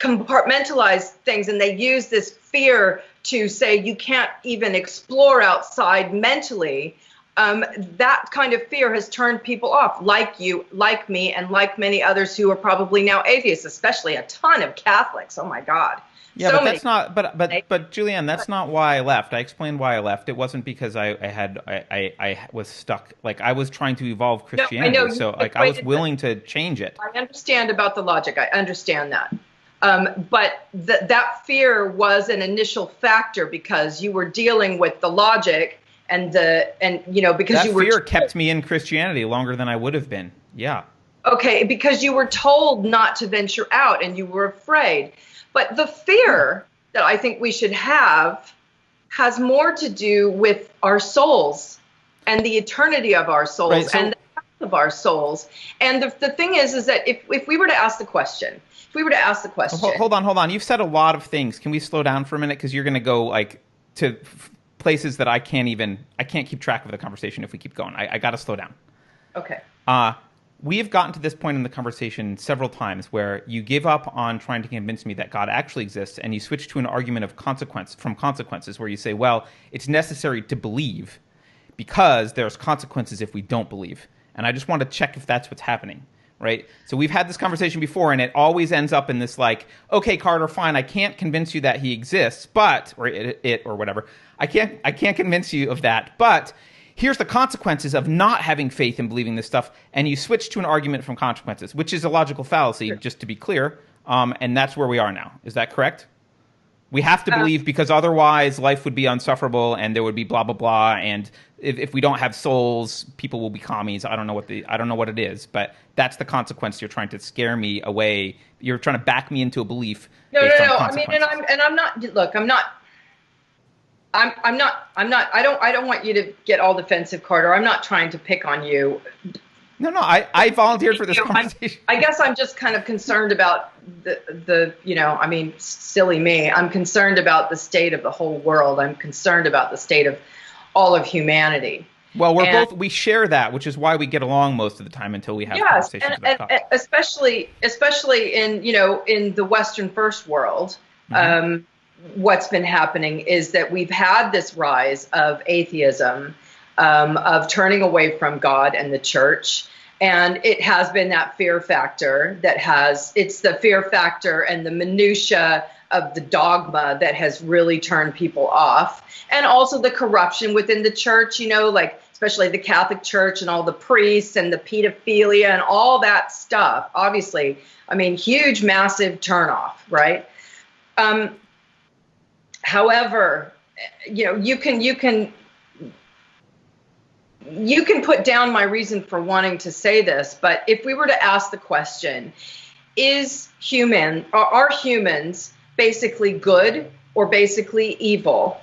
compartmentalize things, and they use this fear to say you can't even explore outside mentally. That kind of fear has turned people off, like you, like me, and like many others who are probably now atheists, especially a ton of Catholics. Oh my God. Yeah, so but that's not. But Julienne, that's not why I left. I explained why I left. It wasn't because I was stuck. Like, I was trying to evolve Christianity, no, I know, so like I was willing to change it. I understand about the logic. I understand that. But that fear was an initial factor, because you were dealing with the logic. And you know, because that fear kept me in Christianity longer than I would have been. Yeah. Okay, because you were told not to venture out and you were afraid. But the fear that I think we should have has more to do with our souls and the eternity of our souls, right, and the health of our souls. And the thing is that if we were to ask the question, Hold on. You've said a lot of things. Can we slow down for a minute? Because you're going to go like to places that I can't keep track of the conversation if we keep going. I got to slow down. Okay. We have gotten to this point in the conversation several times where you give up on trying to convince me that God actually exists, and you switch to an argument of consequences, where you say, well, it's necessary to believe because there's consequences if we don't believe. And I just want to check if that's what's happening. Right? So we've had this conversation before, and it always ends up in this like, okay, Carter, fine, I can't convince you that he exists, but, or it or whatever. I can't convince you of that, but here's the consequences of not having faith and believing this stuff, and you switch to an argument from consequences, which is a logical fallacy, just to be clear. and that's where we are now. Is that correct? We have to believe, because otherwise life would be unsufferable and there would be blah blah blah. And if we don't have souls, people will be commies. I don't know what it is, but that's the consequence. You're trying to scare me away. You're trying to back me into a belief. No. I mean, I'm not. Look, I'm not. I don't want you to get all defensive, Carter. I'm not trying to pick on you. No. I volunteered for this conversation. I guess I'm just kind of concerned about the I mean, silly me. I'm concerned about the state of the whole world. I'm concerned about the state of all of humanity. Well, we share that, which is why we get along most of the time until we have conversations about topics. Especially in in the Western first world. Mm-hmm. What's been happening is that we've had this rise of atheism, of turning away from God and the church. And it has been that fear factor it's the fear factor and the minutia of the dogma that has really turned people off. And also the corruption within the church, like especially the Catholic Church and all the priests and the pedophilia and all that stuff. Obviously, I mean, huge, massive turnoff, right? However, you can put down my reason for wanting to say this, but if we were to ask the question, are humans basically good or basically evil?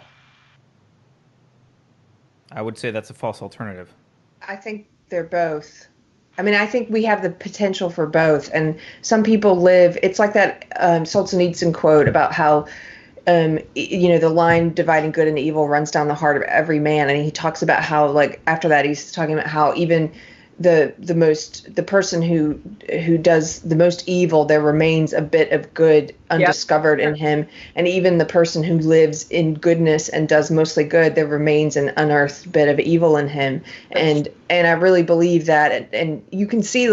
I would say that's a false alternative. I think they're both. I mean, I think we have the potential for both. And some people live, it's like that Solzhenitsyn quote about how, the line dividing good and evil runs down the heart of every man. And he talks about how, like, after that, he's talking about how even the person who does the most evil, there remains a bit of good undiscovered in him. And even the person who lives in goodness and does mostly good, there remains an unearthed bit of evil in him. And I really believe that. And you can see,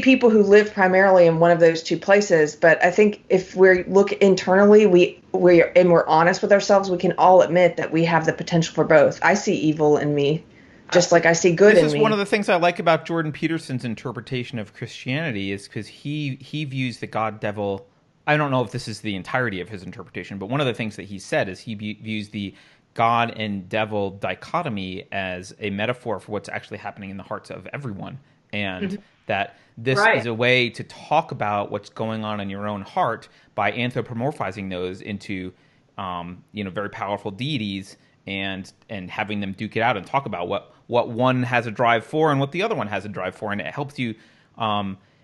people who live primarily in one of those two places. But I think if we look internally, we're honest with ourselves, we can all admit that we have the potential for both. I see evil in me, just like I see good in me. This is one of the things I like about Jordan Peterson's interpretation of Christianity, is because he views the God-devil. I don't know if this is the entirety of his interpretation, but one of the things that he said is he views the God and devil dichotomy as a metaphor for what's actually happening in the hearts of everyone. And that this is a way to talk about what's going on in your own heart by anthropomorphizing those into, very powerful deities and having them duke it out and talk about what one has a drive for and what the other one has a drive for. And it helps you,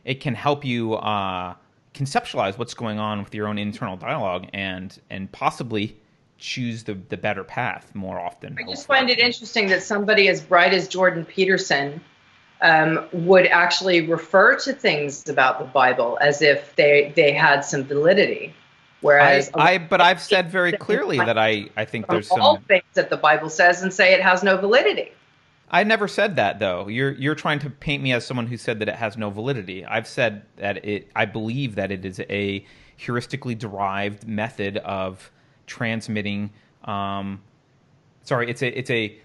it can help you conceptualize what's going on with your own internal dialogue and possibly choose the better path more often. I just find it interesting that somebody as bright as Jordan Peterson would actually refer to things about the Bible as if they had some validity. Whereas but I've said very clearly that I think there's all things that the Bible says and say it has no validity. I never said that, though. You're trying to paint me as someone who said that it has no validity. I've said that I believe that it is a heuristically derived method of transmitting. It's a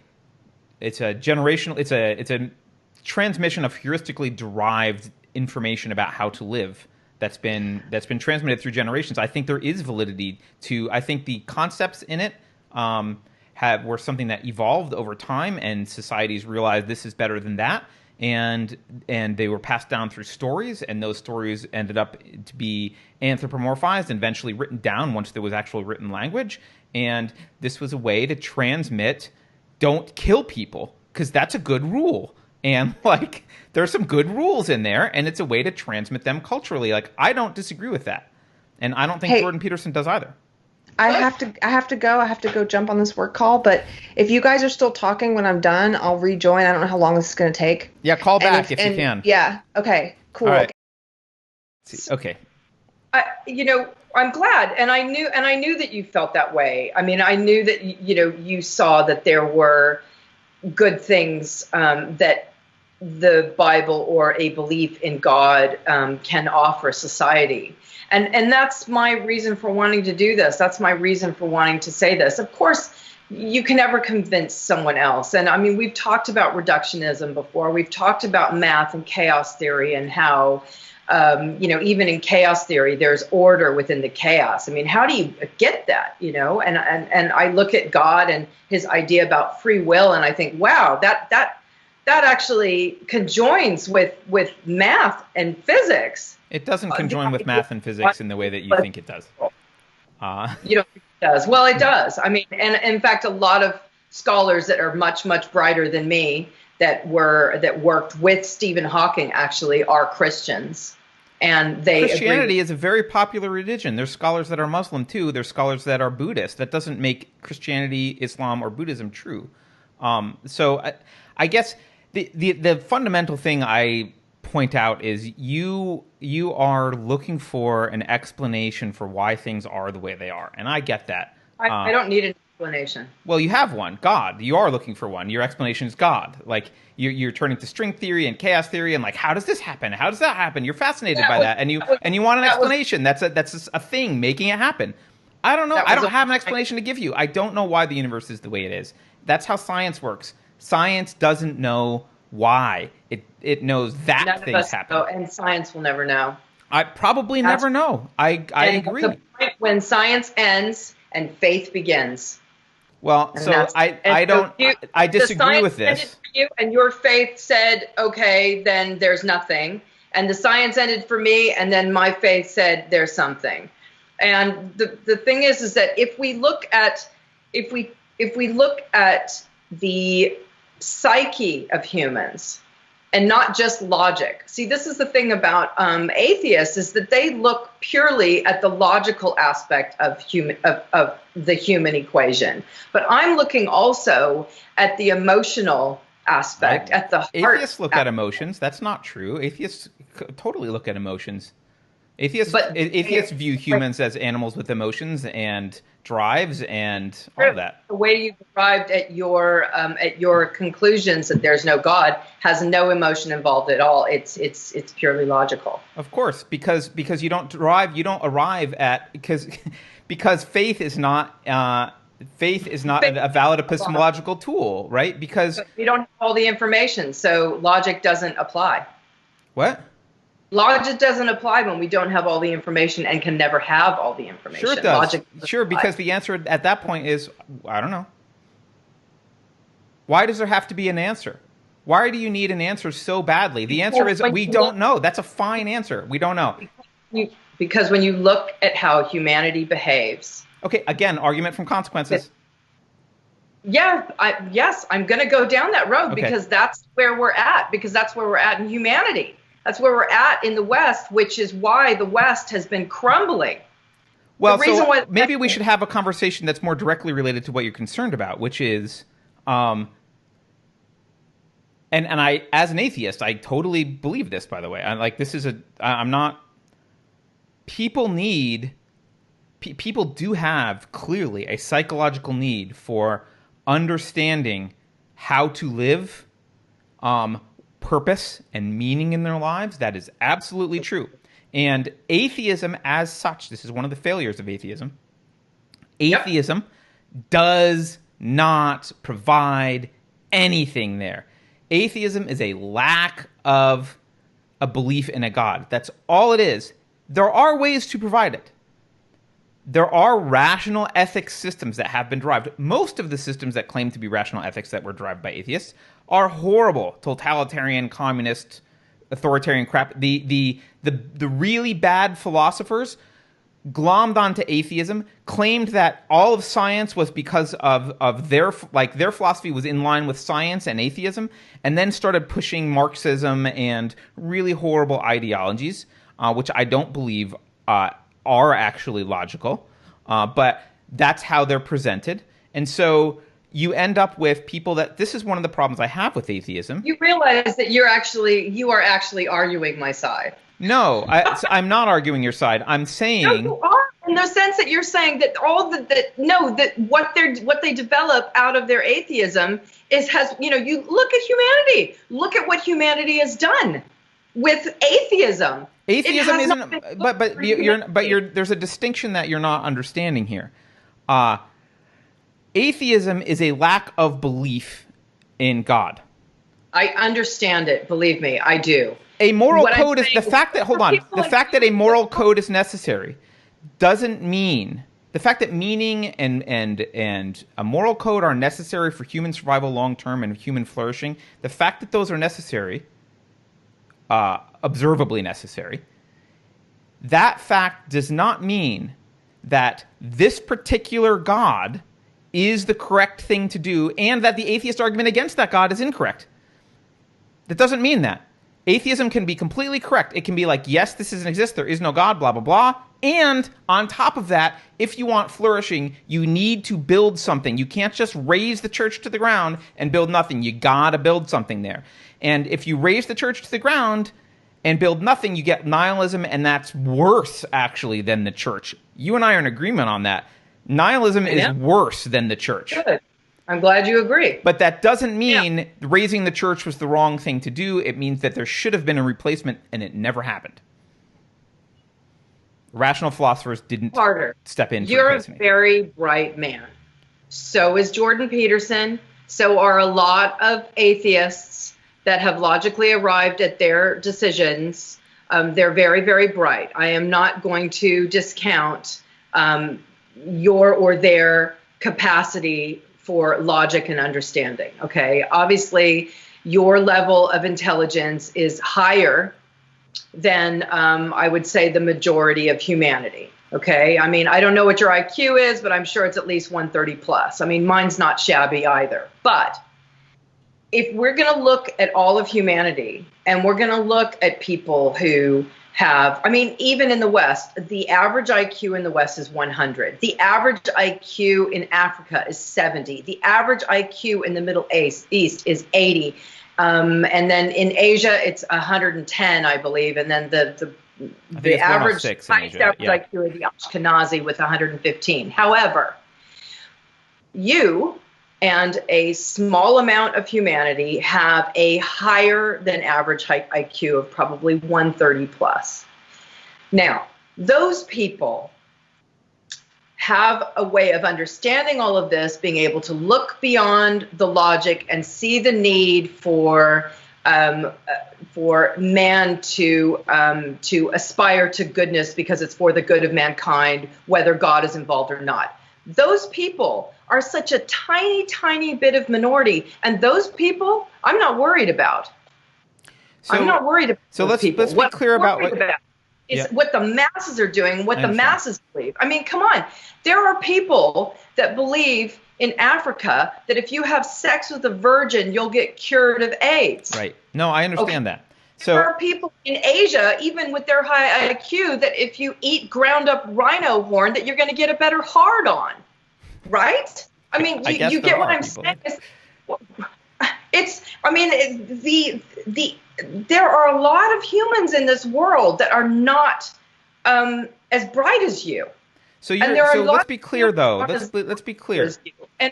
transmission of heuristically derived information about how to live that's been transmitted through generations. I think there is validity to. I think the concepts in it were something that evolved over time, and societies realized this is better than that, and they were passed down through stories, and those stories ended up to be anthropomorphized and eventually written down once there was actual written language. And this was a way to transmit, don't kill people, because that's a good rule. And there are some good rules in there, and it's a way to transmit them culturally. I don't disagree with that, and I don't think Jordan Peterson does either. I have to go. I have to go jump on this work call. But if you guys are still talking when I'm done, I'll rejoin. I don't know how long this is going to take. Yeah, call back if you can. Yeah. Okay. Cool. All right. Okay. I'm glad, and I knew that you felt that way. I mean, I knew that you saw that there were good things that the Bible or a belief in God can offer society. And that's my reason for wanting to do this. That's my reason for wanting to say this. Of course, you can never convince someone else. And I mean, we've talked about reductionism before. We've talked about math and chaos theory and how Even in chaos theory, there's order within the chaos. I mean, how do you get that? And I look at God and his idea about free will, and I think, wow, that actually conjoins with math and physics. It doesn't conjoin with math and physics in the way that you think it does. You don't think it does? Well, it does. I mean, and in fact, a lot of scholars that are much, much brighter than me that worked with Stephen Hawking actually are Christians. And Christianity is a very popular religion. There's scholars that are Muslim too. There's scholars that are Buddhist. That doesn't make Christianity, Islam, or Buddhism true. So I guess the fundamental thing I point out is you are looking for an explanation for why things are the way they are, and I get that. I don't need an explanation. Well, you have one, God. You are looking for one. Your explanation is God. Like you're turning to string theory and chaos theory, and like, how does this happen? How does that happen? You're fascinated by that, and you want an explanation. That's a thing making it happen. I don't know. I don't have an explanation to give you. I don't know why the universe is the way it is. That's how science works. Science doesn't know why. It knows that None things happen. Know, and science will never know. I probably never know. I agree. The point when science ends and faith begins. Well, And so I disagree with this. Ended for you, and your faith said, okay, then there's nothing. And the science ended for me, and then my faith said there's something. And the thing is that if we look at the psyche of humans and not just logic. See, this is the thing about atheists, is that they look purely at the logical aspect of the human equation. But I'm looking also at the emotional aspect, at the heart. Atheists look at emotions. That's not true. Atheists totally look at emotions. Atheists view humans as animals with emotions and drives and all of that. The way you arrived at your conclusions that there's no God has no emotion involved at all. It's purely logical. Of course, because you don't arrive at because faith is not a valid epistemological tool, right? Because we don't have all the information, so logic doesn't apply. What? Logic doesn't apply when we don't have all the information and can never have all the information. Sure it does. Sure, because the answer at that point is, I don't know. Why does there have to be an answer? Why do you need an answer so badly? The answer is we don't know. That's a fine answer. We don't know. Because when you look at how humanity behaves. Okay, again, argument from consequences. Yeah, yes, I'm going to go down that road because that's where we're at. Because that's where we're at in humanity. That's where we're at in the West, which is why the West has been crumbling. Well, so maybe we should have a conversation that's more directly related to what you're concerned about, which is, and I, as an atheist, I totally believe this, by the way. People do have clearly a psychological need for understanding how to live, purpose and meaning in their lives. That is absolutely true. And atheism as such, this is one of the failures of atheism. Atheism does not provide anything there. Atheism is a lack of a belief in a God. That's all it is. There are ways to provide it. There are rational ethics systems that have been derived. Most of the systems that claim to be rational ethics that were derived by atheists are horrible, totalitarian, communist, authoritarian crap. The really bad philosophers glommed onto atheism, claimed that all of science was because of their philosophy was in line with science and atheism, and then started pushing Marxism and really horrible ideologies, which I don't believe are actually logical, but that's how they're presented. And so you end up with people that, this is one of the problems I have with atheism. You realize that you are actually arguing my side. No, I'm not arguing your side. I'm saying... No, you are, in the sense that you're saying that what they develop out of their atheism you look at humanity. Look at what humanity has done with atheism. Atheism isn't, there's a distinction that you're not understanding here. Atheism is a lack of belief in God. I understand it. Believe me, I do. A moral What I'm code is the saying fact that, hold on, people the fact that a moral code is necessary doesn't mean, the fact that meaning and a moral code are necessary for human survival long term and human flourishing, the fact that those are necessary, observably necessary, that fact does not mean that this particular God is the correct thing to do and that the atheist argument against that God is incorrect. That doesn't mean that. Atheism can be completely correct. It can be like, yes, this doesn't exist, there is no God, blah, blah, blah. And on top of that, if you want flourishing, you need to build something. You can't just raise the church to the ground and build nothing. You gotta build something there. And if you raise the church to the ground and build nothing, you get nihilism, and that's worse, actually, than the church. You and I are in agreement on that. Nihilism is worse than the church. Good. I'm glad you agree. But that doesn't mean raising the church was the wrong thing to do. It means that there should have been a replacement, and it never happened. Rational philosophers didn't step in. You're a very bright man. So is Jordan Peterson. So are a lot of atheists that have logically arrived at their decisions. They're very, very bright. I am not going to discount your or their capacity for logic and understanding, okay? Obviously, your level of intelligence is higher than, I would say, the majority of humanity, okay? I mean, I don't know what your IQ is, but I'm sure it's at least 130 plus. I mean, mine's not shabby either. But if we're going to look at all of humanity, and we're going to look at people who have, I mean, even in the West, the average IQ in the West is 100. The average IQ in Africa is 70. The average IQ in the Middle East is 80. And then in Asia, it's 110, I believe. And then the average IQ is the Ashkenazi with 115. However, you and a small amount of humanity have a higher than average IQ of probably 130 plus. Now, those people have a way of understanding all of this, being able to look beyond the logic and see the need for man to aspire to goodness because it's for the good of mankind, whether God is involved or not. Those people are such a tiny, tiny bit of minority, and those people I'm not worried about. I'm not worried about. So let's be clear about what the masses are doing, what the masses believe. I mean, come on. There are people that believe in Africa that if you have sex with a virgin, you'll get cured of AIDS. Right. No, I understand that. So there are people in Asia, even with their high IQ, that if you eat ground up rhino horn, that you're going to get a better hard on. Right? I mean, you get what I'm saying? There are a lot of humans in this world that are not as bright as you. So let's be clear, though. Let's be clear. And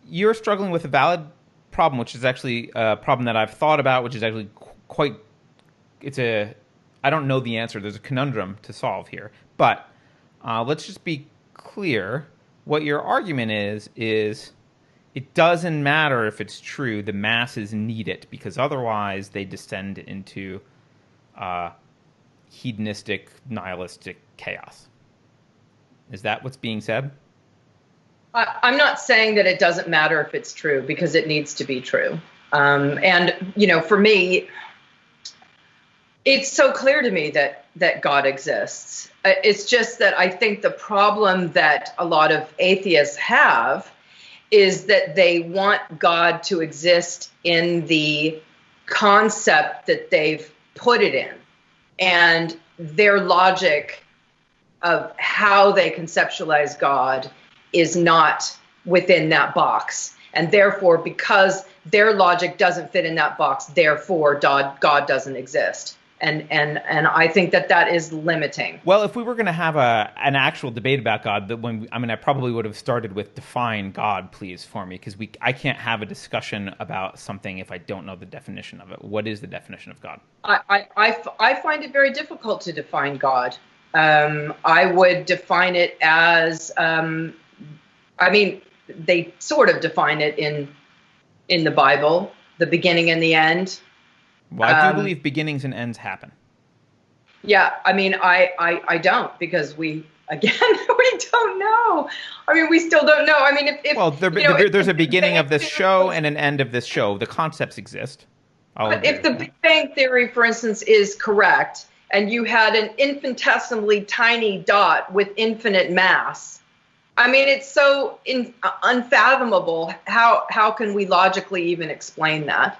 you're struggling with a valid problem, which is actually a problem that I've thought about, which is actually quite. I don't know the answer. There's a conundrum to solve here, but let's just be clear. What your argument is it doesn't matter if it's true. The masses need it because otherwise they descend into hedonistic, nihilistic chaos. Is that what's being said? I'm not saying that it doesn't matter if it's true because it needs to be true. And, for me, it's so clear to me that God exists. It's just that I think the problem that a lot of atheists have is that they want God to exist in the concept that they've put it in. And their logic of how they conceptualize God is not within that box. And therefore, because their logic doesn't fit in that box, therefore God doesn't exist. And I think that is limiting. Well, if we were going to have an actual debate about God, I probably would have started with define God, please, for me, because I can't have a discussion about something if I don't know the definition of it. What is the definition of God? I find it very difficult to define God. I would define it as, they sort of define it in the Bible, the beginning and the end. Well, I do believe beginnings and ends happen. Yeah, I mean, I don't, because we don't know. I mean, we still don't know. I mean, there's a beginning of this show and an end of this show. The concepts exist. But if the Big Bang Theory, for instance, is correct, and you had an infinitesimally tiny dot with infinite mass, I mean, it's so unfathomable. How can we logically even explain that?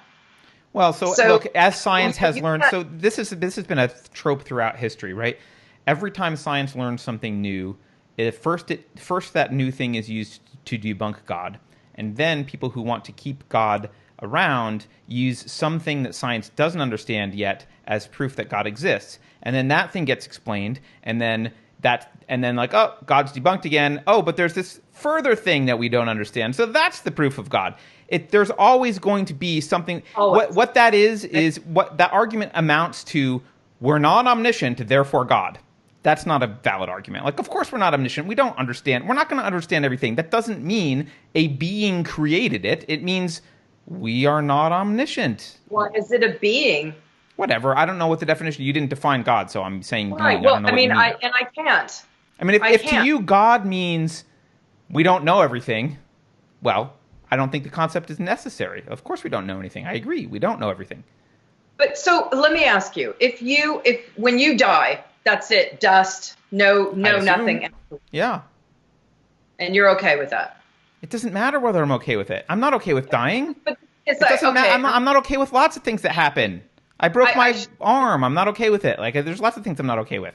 Well, so look, as science has learned, so this has been a trope throughout history, right? Every time science learns something new, first that new thing is used to debunk God, and then people who want to keep God around use something that science doesn't understand yet as proof that God exists, and then that thing gets explained, and then like, oh, God's debunked again. Oh, but there's this further thing that we don't understand, so that's the proof of God. There's always going to be something. What that is what that argument amounts to. We're not omniscient, therefore God. That's not a valid argument. Like, of course we're not omniscient. We don't understand. We're not going to understand everything. That doesn't mean a being created it. It means we are not omniscient. Well, is it a being? Whatever. I don't know what the definition. You didn't define God, so I'm saying being. Right. Well, I don't know what you mean. I can't. I mean, if to you God means we don't know everything, well, I don't think the concept is necessary. Of course we don't know anything. I agree. We don't know everything. But so let me ask you, if when you die, that's it, dust, no nothing. Yeah. And you're okay with that? It doesn't matter whether I'm okay with it. I'm not okay with dying. But it doesn't matter. I'm not okay with lots of things that happen. I broke my arm. I'm not okay with it. Like, there's lots of things I'm not okay with.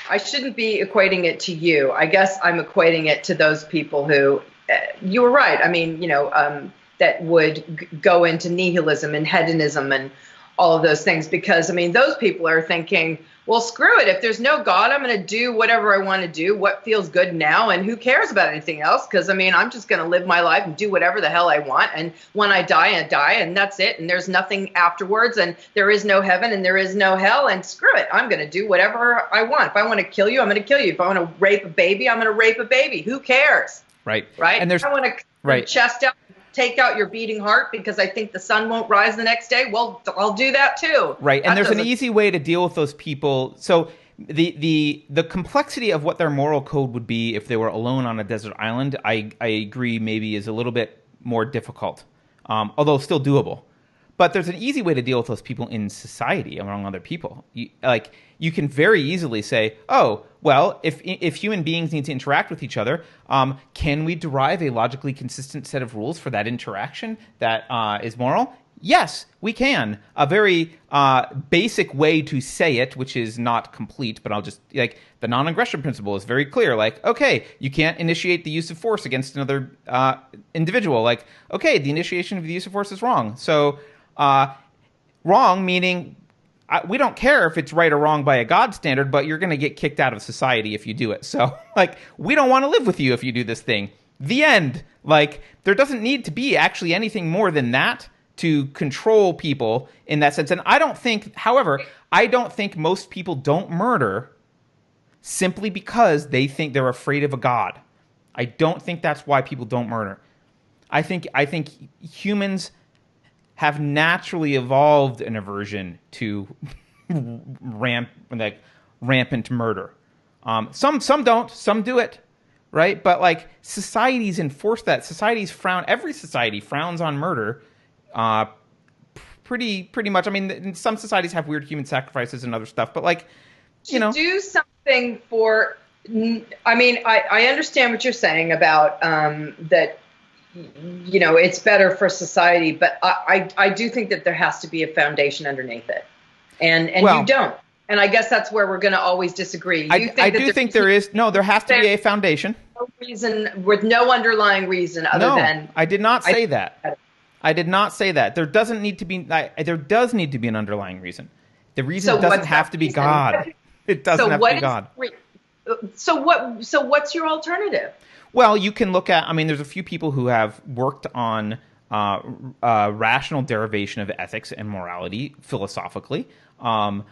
I shouldn't be equating it to you. I guess I'm equating it to those people who, you were right. I mean, that would go into nihilism and hedonism and all of those things, because, I mean, those people are thinking, well, screw it. If there's no God, I'm going to do whatever I want to do, what feels good now, and who cares about anything else? Because, I mean, I'm just going to live my life and do whatever the hell I want. And when I die, and that's it. And there's nothing afterwards. And there is no heaven and there is no hell. And screw it. I'm going to do whatever I want. If I want to kill you, I'm going to kill you. If I want to rape a baby, I'm going to rape a baby. Who cares? Right. Right. And if I want to chest out, take out your beating heart because I think the sun won't rise the next day, well, I'll do that too. Right. And there's an easy way to deal with those people. So the complexity of what their moral code would be if they were alone on a desert island, I agree, maybe is a little bit more difficult, although still doable. But there's an easy way to deal with those people in society among other people. You can very easily say, oh, well, if human beings need to interact with each other, can we derive a logically consistent set of rules for that interaction that is moral? Yes, we can. A very basic way to say it, which is not complete, but I'll just, like, the non-aggression principle is very clear. Like, okay, you can't initiate the use of force against another individual. Like, okay, the initiation of the use of force is wrong. So, wrong meaning we don't care if it's right or wrong by a God standard, but you're going to get kicked out of society if you do it. So, like, we don't want to live with you if you do this thing. The end. Like, there doesn't need to be actually anything more than that to control people in that sense. And I don't think most people don't murder simply because they think they're afraid of a God. I don't think that's why people don't murder. I think humans have naturally evolved an aversion to rampant murder. Some don't, some do it, right? But like societies enforce that. Every society frowns on murder, pretty much. I mean, some societies have weird human sacrifices and other stuff, but like, do something for. I mean, I understand what you're saying about that. It's better for society, but I do think that there has to be a foundation underneath it, and you don't. And I guess that's where we're going to always disagree. I do think there has to be a foundation. No reason, with no underlying reason other than. I did not say that. I did not say that. There doesn't need to be. There does need to be an underlying reason. The reason doesn't have to be God. It doesn't have to be God. So what's your alternative? Well, you can look at, there's a few people who have worked on rational derivation of ethics and morality philosophically. Ayn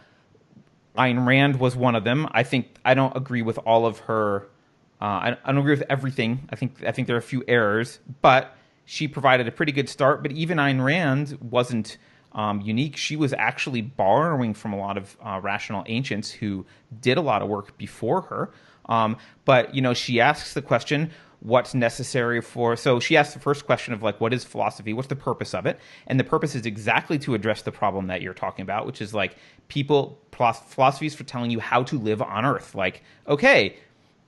Rand was one of them. I don't agree with all of her. I don't agree with everything. I think there are a few errors, but she provided a pretty good start. But even Ayn Rand wasn't unique. She was actually borrowing from a lot of rational ancients who did a lot of work before her. But, she asks the question, what's necessary for... So she asks the first question of, like, what is philosophy? What's the purpose of it? And the purpose is exactly to address the problem that you're talking about, which is, like, philosophies for telling you how to live on Earth. Like, okay,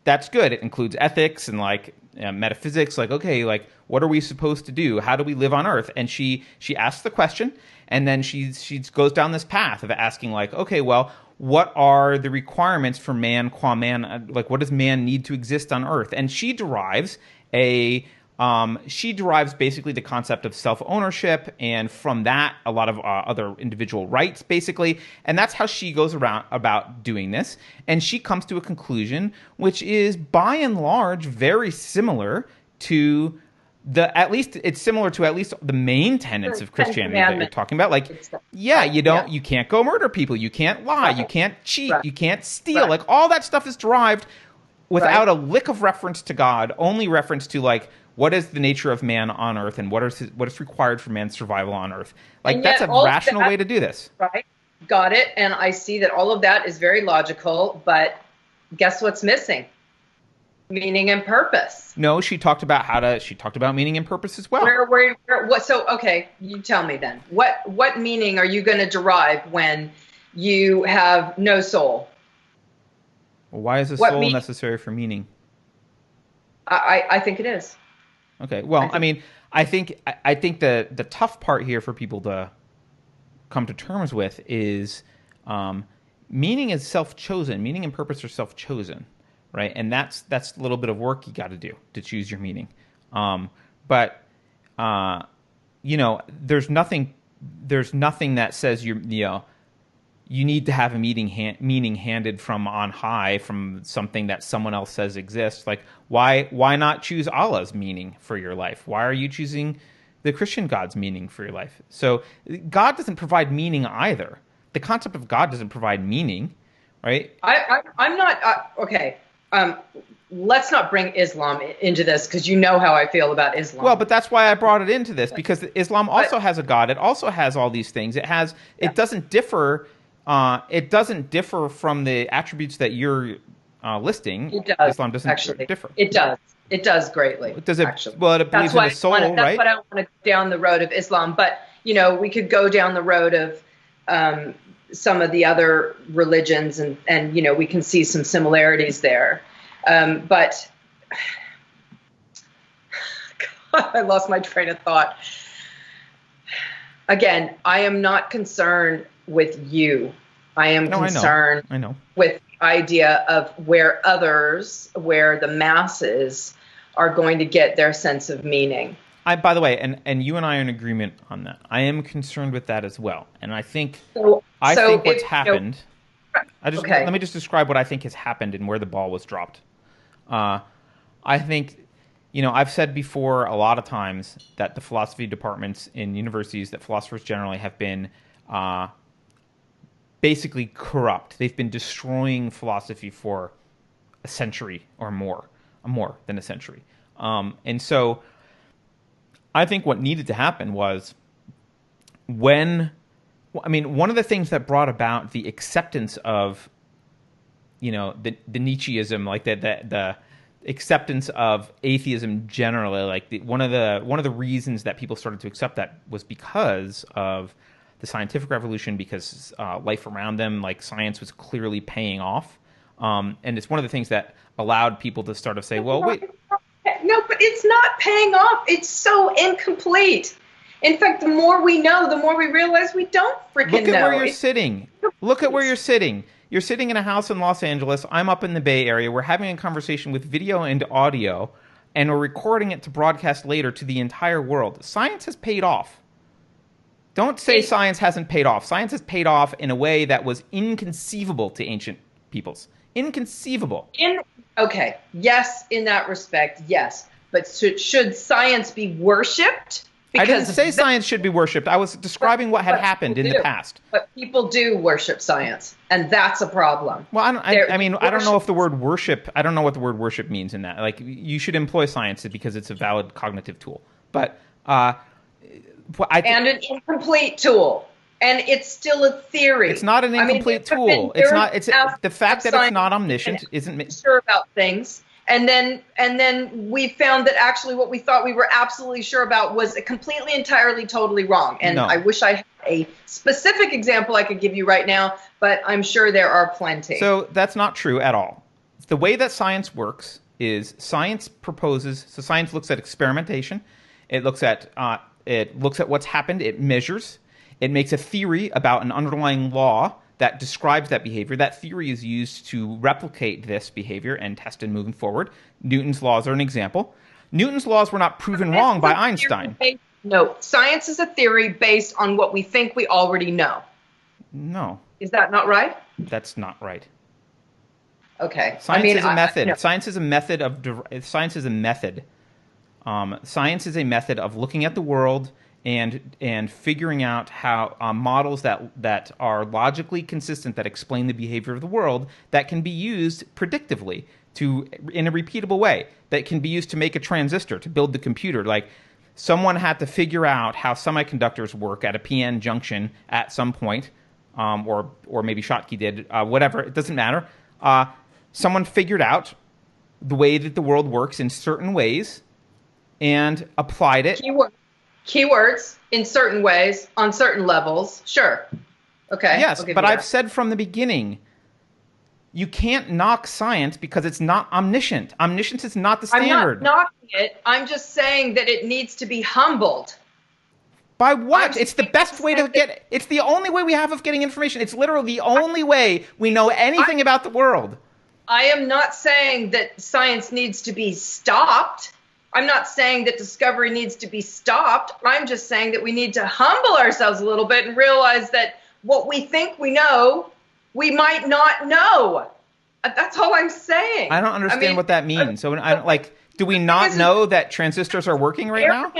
that's good. It includes ethics and, like, metaphysics. Like, okay, like, what are we supposed to do? How do we live on Earth? And she asks the question, and then she goes down this path of asking, like, okay, well, what are the requirements for man qua man? Like, what does man need to exist on Earth? And she derives basically the concept of self-ownership, and from that, a lot of other individual rights, basically. And that's how she goes around about doing this. And she comes to a conclusion, which is, by and large, very similar to it's similar to at least the main tenets of Christianity that you're talking about. Like, you can't go murder people, you can't lie, you can't cheat, you can't steal. Like, all that stuff is derived without a lick of reference to God, only reference to, like, what is the nature of man on Earth and what is required for man's survival on Earth. Like, that's a rational way to do this. Right. Got it. And I see that all of that is very logical, but guess what's missing? Meaning and purpose. No, she talked about meaning and purpose as well. What? So, okay, you tell me then. What meaning are you going to derive when you have no soul? Well, why is a soul necessary for meaning? I think it is. Okay. Well, I think the tough part here for people to come to terms with is meaning is self-chosen. Meaning and purpose are self-chosen. Right, and that's a little bit of work you got to do to choose your meaning, but there's nothing that says you need to have a meaning handed from on high from something that someone else says exists. Like, why not choose Allah's meaning for your life? Why are you choosing the Christian God's meaning for your life? So God doesn't provide meaning either. The concept of God doesn't provide meaning, right? I'm not okay. Let's not bring Islam into this, because you know how I feel about Islam. Well, but that's why I brought it into this, because Islam also has a God. It also has all these things. It doesn't differ. It doesn't differ from the attributes that you're listing. It does. Islam doesn't differ. It does. It does greatly. Does it? Actually. Well, it believes in the soul, right? That's what I want to go down the road of Islam. But we could go down the road of some of the other religions, and we can see some similarities there. But God, I lost my train of thought. Again, I am not concerned with you. I am concerned I know. with the idea of where the masses are going to get their sense of meaning. By the way, and you and I are in agreement on that. I am concerned with that as well. And I think what's happened... Let me just describe what I think has happened and where the ball was dropped. I think, I've said before a lot of times that the philosophy departments in universities, that philosophers generally have been basically corrupt. They've been destroying philosophy for a century or more than a century. And so I think what needed to happen was one of the things that brought about the acceptance of, the Nietzscheism, like the acceptance of atheism generally, like one of the reasons that people started to accept that was because of the scientific revolution, because life around them, like science, was clearly paying off, and it's one of the things that allowed people to start to say, well, wait. No, but it's not paying off. It's so incomplete. In fact, the more we know, the more we realize we don't freaking know. Look at where you're sitting. Look at where you're sitting. You're sitting in a house in Los Angeles. I'm up in the Bay Area. We're having a conversation with video and audio, and we're recording it to broadcast later to the entire world. Science has paid off. Don't say science hasn't paid off. Science has paid off in a way that was inconceivable to ancient peoples. Inconceivable. Okay. Yes, in that respect, yes. But should science be worshipped? I didn't say science should be worshipped. I was describing what had happened in the past. But people do worship science, and that's a problem. Well, I don't know if the word worship, I don't know what the word worship means in that. Like, you should employ science because it's a valid cognitive tool. But and an incomplete tool. And it's still a theory. It's not an incomplete tool. It's not. It's the fact that it's not omniscient isn't sure about things. And then we found that actually what we thought we were absolutely sure about was completely, entirely, totally wrong. And No. I wish I had a specific example I could give you right now, but I'm sure there are plenty. So that's not true at all. The way that science works is science proposes. So science looks at experimentation. It looks at what's happened. It measures. It makes a theory about an underlying law that describes that behavior. That theory is used to replicate this behavior and test it moving forward. Newton's laws are an example. Newton's laws were not proven wrong by Einstein. No, science is a theory based on what we think we already know. No. Is that not right? That's not right. Okay. Science is a method. No. Science is a method of science is a method. Science is a method of looking at the world and figuring out how models that are logically consistent, that explain the behavior of the world, that can be used predictively in a repeatable way, that can be used to make a transistor, to build the computer. Like someone had to figure out how semiconductors work at a PN junction at some point, or maybe Schottky did, whatever. It doesn't matter. Someone figured out the way that the world works in certain ways and applied it. Keywords in certain ways, on certain levels. Sure. Okay. Yes, but I've said from the beginning, you can't knock science because it's not omniscient. Omniscience is not the standard. I'm not knocking it. I'm just saying that it needs to be humbled. By what? It's the best way to get... It's the only way we have of getting information. It's literally the only way we know anything about the world. I am not saying that science needs to be stopped. I'm not saying that discovery needs to be stopped. I'm just saying that we need to humble ourselves a little bit and realize that what we think we know, we might not know. That's all I'm saying. I don't understand what that means. So, do we not know that transistors are working right now?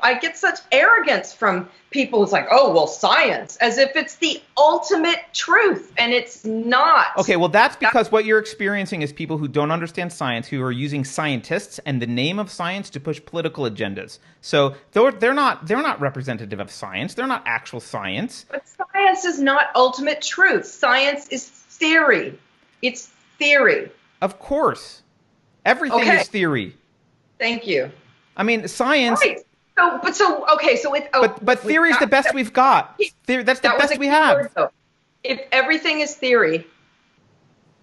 I get such arrogance from people who's like, oh, well, science, as if it's the ultimate truth, and it's not. Okay, well, that's because what you're experiencing is people who don't understand science, who are using scientists and the name of science to push political agendas. So they're not representative of science. They're not actual science. But science is not ultimate truth. Science is theory. It's theory. Of course. Everything is theory. Thank you. I mean, science... Right. But theory is the best we've got. That's the best we have. If everything is theory,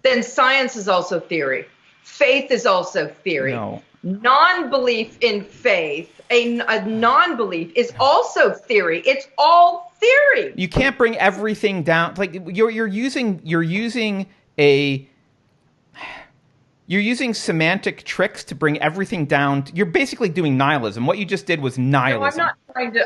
then science is also theory. Faith is also theory. No. Non-belief in faith, a non-belief is also theory. It's all theory. You can't bring everything down. Like you're using semantic tricks to bring everything down. You're basically doing nihilism. What you just did was nihilism. No,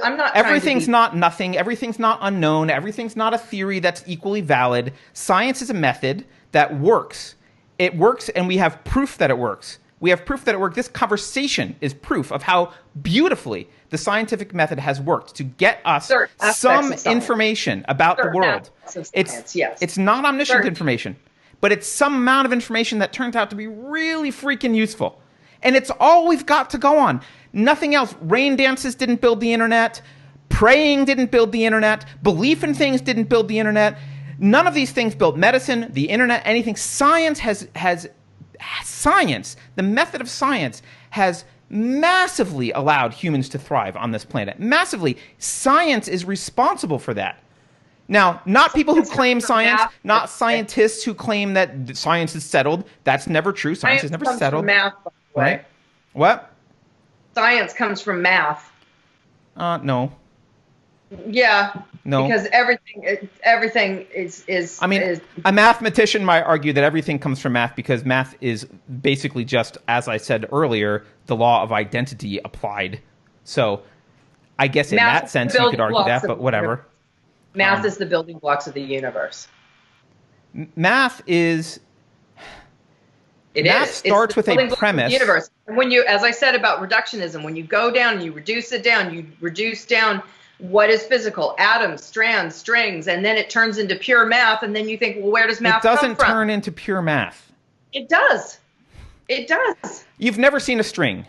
I'm not. Everything's not nothing. Everything's not unknown. Everything's not a theory that's equally valid. Science is a method that works. It works, and we have proof that it works. We have proof that it works. This conversation is proof of how beautifully the scientific method has worked to get us some information about the world. It's not omniscient information. But it's some amount of information that turns out to be really freaking useful. And it's all we've got to go on. Nothing else. Rain dances didn't build the internet. Praying didn't build the internet. Belief in things didn't build the internet. None of these things built medicine, the internet, anything. Science science, the method of science, has massively allowed humans to thrive on this planet. Massively. Science is responsible for that. Now, not people who claim science, not scientists who claim that science is settled. That's never true. Science is never settled. Math, right? What? Science comes from math. No. Yeah. No. Because everything is. I mean, a mathematician might argue that everything comes from math because math is basically just, as I said earlier, the law of identity applied. So, I guess in that sense you could argue that, but whatever. Math is the building blocks of the universe. Math is... Math starts with a premise. Universe. And when you, as I said about reductionism, when you go down and you reduce it down, you reduce down what is physical, atoms, strands, strings, and then it turns into pure math, and then you think, well, where does math come from? It doesn't turn into pure math. It does. It does. You've never seen a string.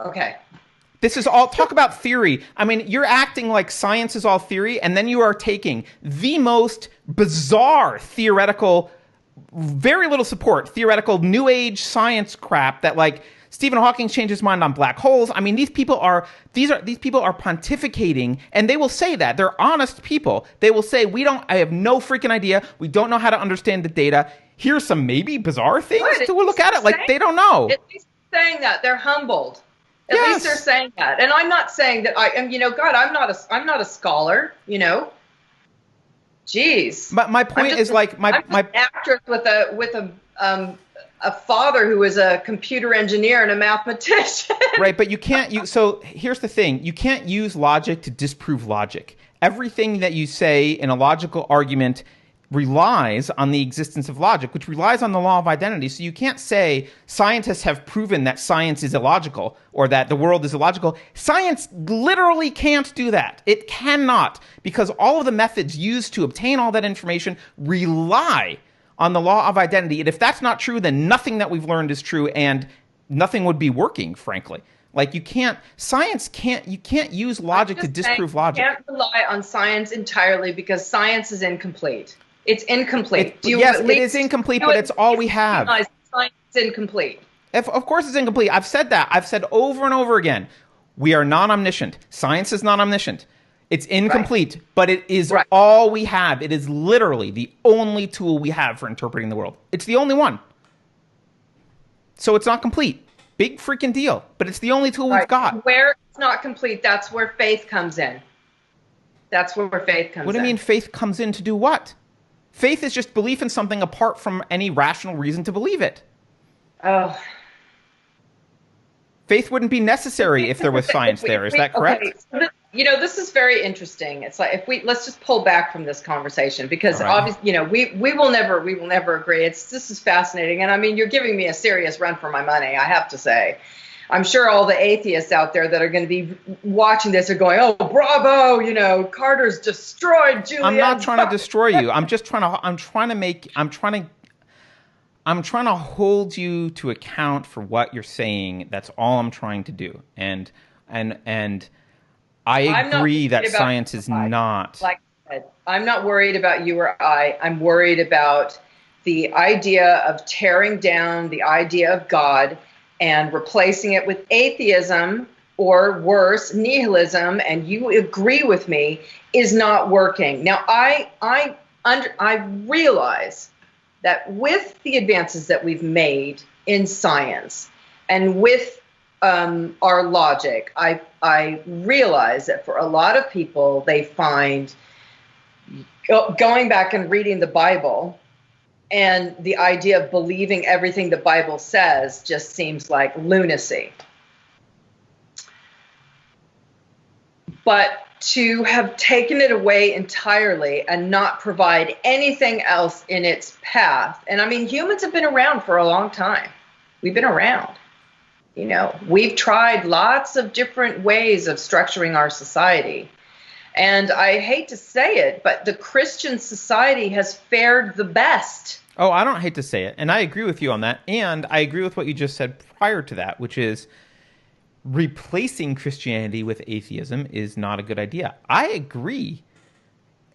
Okay. This is all talk about theory. I mean, you're acting like science is all theory, and then you are taking the most bizarre theoretical, very little support, theoretical new age science crap that like Stephen Hawking changed his mind on black holes. I mean, these people are pontificating, and they will say that. They're honest people. They will say, I have no freaking idea. We don't know how to understand the data. Here's some maybe bizarre things to look at it. Like, they don't know. At least they're saying that. They're humbled. At least they're saying that. And I'm not saying that I am, God, I'm not a scholar, Jeez. My point is like I'm an actress with a father who is a computer engineer and a mathematician. Right, but you can't so here's the thing. You can't use logic to disprove logic. Everything that you say in a logical argument relies on the existence of logic, which relies on the law of identity. So you can't say scientists have proven that science is illogical or that the world is illogical. Science literally can't do that. It cannot, because all of the methods used to obtain all that information rely on the law of identity. And if that's not true, then nothing that we've learned is true, and nothing would be working, frankly. Like you can't use logic to disprove logic. You can't rely on science entirely because science is incomplete. It's incomplete. It is incomplete, but it's all we have. Science is incomplete. Of course it's incomplete. I've said that. I've said over and over again, we are non-omniscient. Science is non-omniscient. It's incomplete, but it is all we have. It is literally the only tool we have for interpreting the world. It's the only one. So it's not complete. Big freaking deal. But it's the only tool we've got. Where it's not complete, that's where faith comes in. That's where faith comes in. What do you mean faith comes in to do what? Faith is just belief in something apart from any rational reason to believe it. Oh. Faith wouldn't be necessary if there was science there. Is that correct? Okay. This is very interesting. It's like let's just pull back from this conversation because obviously, we will never agree. This is fascinating, and I mean, you're giving me a serious run for my money. I have to say, I'm sure all the atheists out there that are going to be watching this are going, "Oh, bravo! Carter's destroyed Julian." I'm not trying to destroy you. I'm trying to hold you to account for what you're saying. That's all I'm trying to do. And I agree that science is not. Like I said, I'm not worried about you or I. I'm worried about the idea of tearing down the idea of God and replacing it with atheism or worse, nihilism. And you agree with me is not working. Now, I realize that with the advances that we've made in science and with our logic, I realize that for a lot of people, they find going back and reading the Bible and the idea of believing everything the Bible says just seems like lunacy. But to have taken it away entirely and not provide anything else in its path. And I mean, humans have been around for a long time. We've been around. We've tried lots of different ways of structuring our society. And I hate to say it, but the Christian society has fared the best. Oh, I don't hate to say it. And I agree with you on that. And I agree with what you just said prior to that, which is replacing Christianity with atheism is not a good idea. I agree.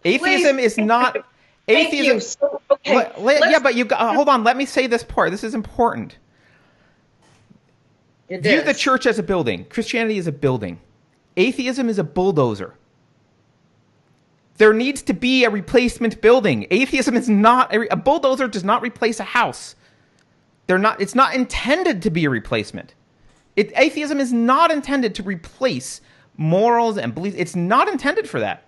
Atheism is not... Atheism. So, okay. But hold on. Let me say this part. This is important. View the church as a building. Christianity is a building. Atheism is a bulldozer. There needs to be a replacement building. Atheism is not a bulldozer does not replace a house. It's not intended to be a replacement. Atheism is not intended to replace morals and beliefs. It's not intended for that.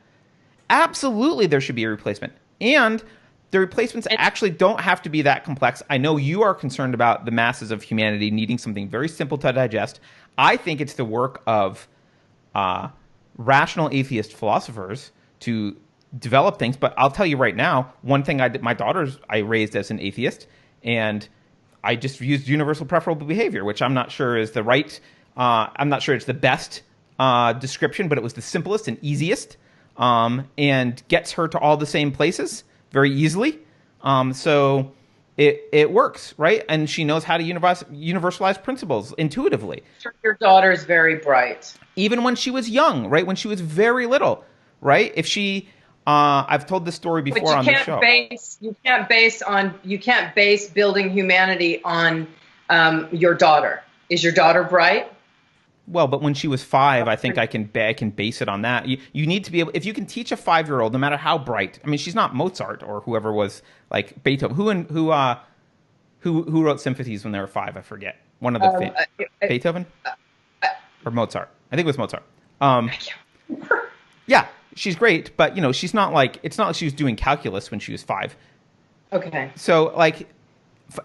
Absolutely, there should be a replacement. And the replacements actually don't have to be that complex. I know you are concerned about the masses of humanity needing something very simple to digest. I think it's the work of rational atheist philosophers to develop things. But I'll tell you right now, one thing my daughters I raised as an atheist, and I just used universal preferable behavior, which I'm not sure is the right. I'm not sure it's the best description, but it was the simplest and easiest, and gets her to all the same places very easily. So it works, right? And she knows how to universalize principles intuitively. Your daughter's very bright. Even when she was young, right? When she was very little, right? If she, I've told this story before on the show. You can't base building humanity on your daughter. Is your daughter bright? Well, but when she was 5, I think I can base it on that. You need to be able, if you can teach a 5-year-old, no matter how bright. I mean, she's not Mozart or whoever was like Beethoven. Who wrote symphonies when they were 5? I forget. One of the Beethoven or Mozart. I think it was Mozart. Yeah, she's great, but she's not like, it's not like she was doing calculus when she was 5. Okay. So like,